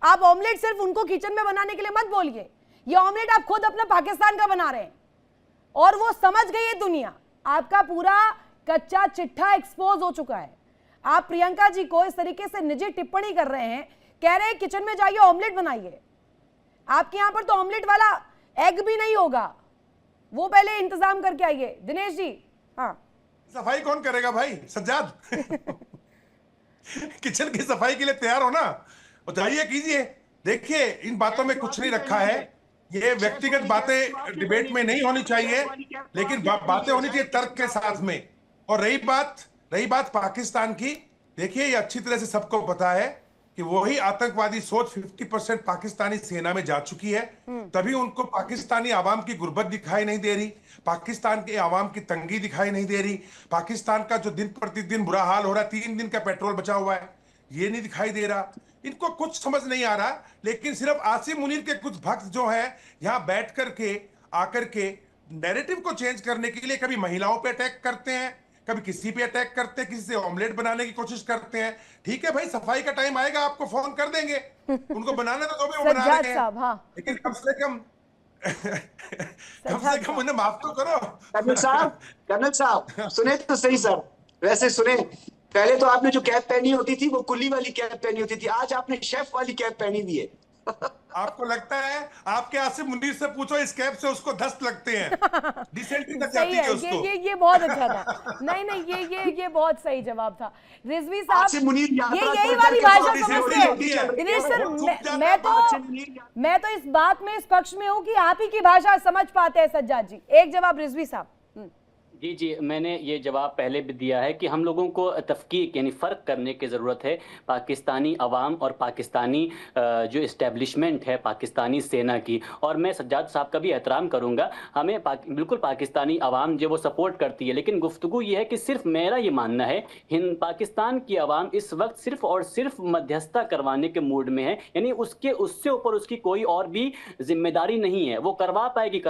आप ऑमलेट सिर्फ उनको किचन में बनाने के लिए मत बोलिए, ये ऑमलेट आप खुद अपना पाकिस्तान का बना रहे हैं और वो समझ गई है दुनिया। आपका पूरा कच्चा चिट्ठा एक्सपोज हो चुका है। आप प्रियंका जी को इस तरीके से निजी टिप्पणी कर रहे हैं, कह रहे हैं किचन में जाइए ऑमलेट बनाइए। आपके यहां पर तो ऑमलेट वाला एग भी नहीं होगा, वो पहले इंतजाम करके आइए। दिनेश जी, हाँ, सफाई कौन करेगा भाई? सज्जाद किचन की सफाई के लिए तैयार हो ना, और जाइए कीजिए। देखिए, इन बातों में कुछ नहीं रखा है, ये व्यक्तिगत बातें डिबेट में नहीं होनी चाहिए, लेकिन बातें होनी चाहिए तर्क के साथ में। और रही बात पाकिस्तान की, देखिए ये अच्छी तरह से सबको पता है कि वही आतंकवादी सोच 50% पाकिस्तानी सेना में जा चुकी है, तभी उनको पाकिस्तानी आवाम की गुर्बत दिखाई नहीं दे रही, पाकिस्तान के आवाम की तंगी दिखाई नहीं दे रही, पाकिस्तान का जो दिन प्रतिदिन बुरा हाल हो रहा है, 3 दिन का पेट्रोल बचा हुआ है, ये नहीं दिखाई दे रहा। इनको कुछ समझ नहीं आ रहा, लेकिन सिर्फ आसिम मुनीर के कुछ भक्त जो है यहाँ बैठ करके आकर के नैरेटिव को चेंज करने के लिए कभी महिलाओं पे अटैक करते हैं, कभी किसी पे अटैक करते हैं, किसी से ऑमलेट बनाने की कोशिश करते हैं। ठीक है भाई, सफाई का टाइम आएगा, आपको फोन कर देंगे, उनको बनाना तो भी वो बना रहे हैं, हाँ। लेकिन कम से कम उन्हें माफ तो करो। कर्नल साहब सुने तो सही सर, वैसे सुने, पहले तो आपने जो कैप पहनी होती थी वो कुल्ली वाली कैप पहनी होती थी, आज आपने शेफ वाली कैप पहनी हुई है। आपको लगता है? आपके आसिम मुनीर से पूछो, इस कैप से उसको दस्त लगते हैं, डिसेंट्री तक जाती है उसको। ये बहुत अच्छा था। नहीं, ये बहुत सही जवाब था रिजवी साहब। ये यही वाली भाषा समझते हैं दिनेश सर। मैं तो इस बात में इस पक्ष में हूँ कि आप ही की भाषा समझ पाते हैं सज्जाद जी। एक जवाब रिजवी साहब। जी, मैंने ये जवाब पहले भी दिया है कि हम लोगों को तफकीक यानी फ़र्क करने की ज़रूरत है पाकिस्तानी अवाम और पाकिस्तानी जो इस्टेब्लिशमेंट है पाकिस्तानी सेना की। और मैं सज्जाद साहब का भी एहतराम करूँगा, हमें बिल्कुल पाकिस्तानी अवाम जो वो सपोर्ट करती है, लेकिन गुफ्तगू ये है कि सिर्फ मेरा ये मानना है पाकिस्तान की अवाम इस वक्त सिर्फ और सिर्फ मध्यस्थता करवाने के मूड में है, यानी उससे ऊपर उसकी कोई और भी जिम्मेदारी नहीं है। वो करवा पाएगी,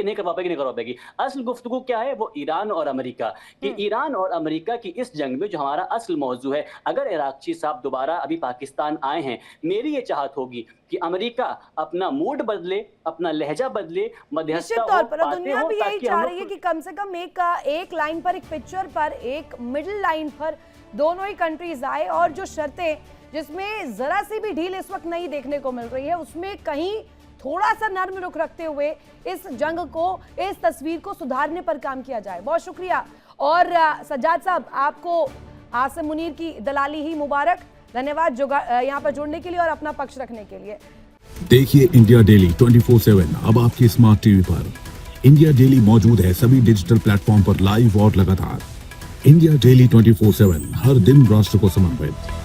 नहीं करवा पाएगी। असल गुफ्तगू क्या है? वो ईरान और अमेरिका कि ईरान और अमेरिका की इस जंग में जो हमारा असल मौजू है, अगर इराक़ची साहब दोबारा अभी पाकिस्तान आए हैं, मेरी ये चाहत होगी कि अमेरिका अपना मूड बदले, अपना लहजा बदले, मध्यस्थता तौर पर दुनिया भी यही चाह रही है कि कम से कम एक लाइन पर, एक पिक्चर पर, एक मिडिल लाइन पर दोनों ही कंट्रीज आए, और जो शर्तें जिसमें जरा सी भी ढील इस वक्त नहीं देखने को मिल रही है, उसमें कहीं थोड़ा सा नर्म रुख रखते हुए इस जंग को, इस तस्वीर को सुधारने पर काम किया जाए। बहुत शुक्रिया। और सज्जाद साहब, आपको आसिम मुनीर की दलाली ही मुबारक। धन्यवाद यहाँ पर जुड़ने के लिए और अपना पक्ष रखने के लिए। देखिए इंडिया डेली 24/7 अब आपकी स्मार्ट टीवी पर। इंडिया डेली मौजूद है सभी डिजिटल प्लेटफॉर्म पर लाइव और लगातार। इंडिया डेली 24/7 हर दिन राष्ट्र को समर्पित।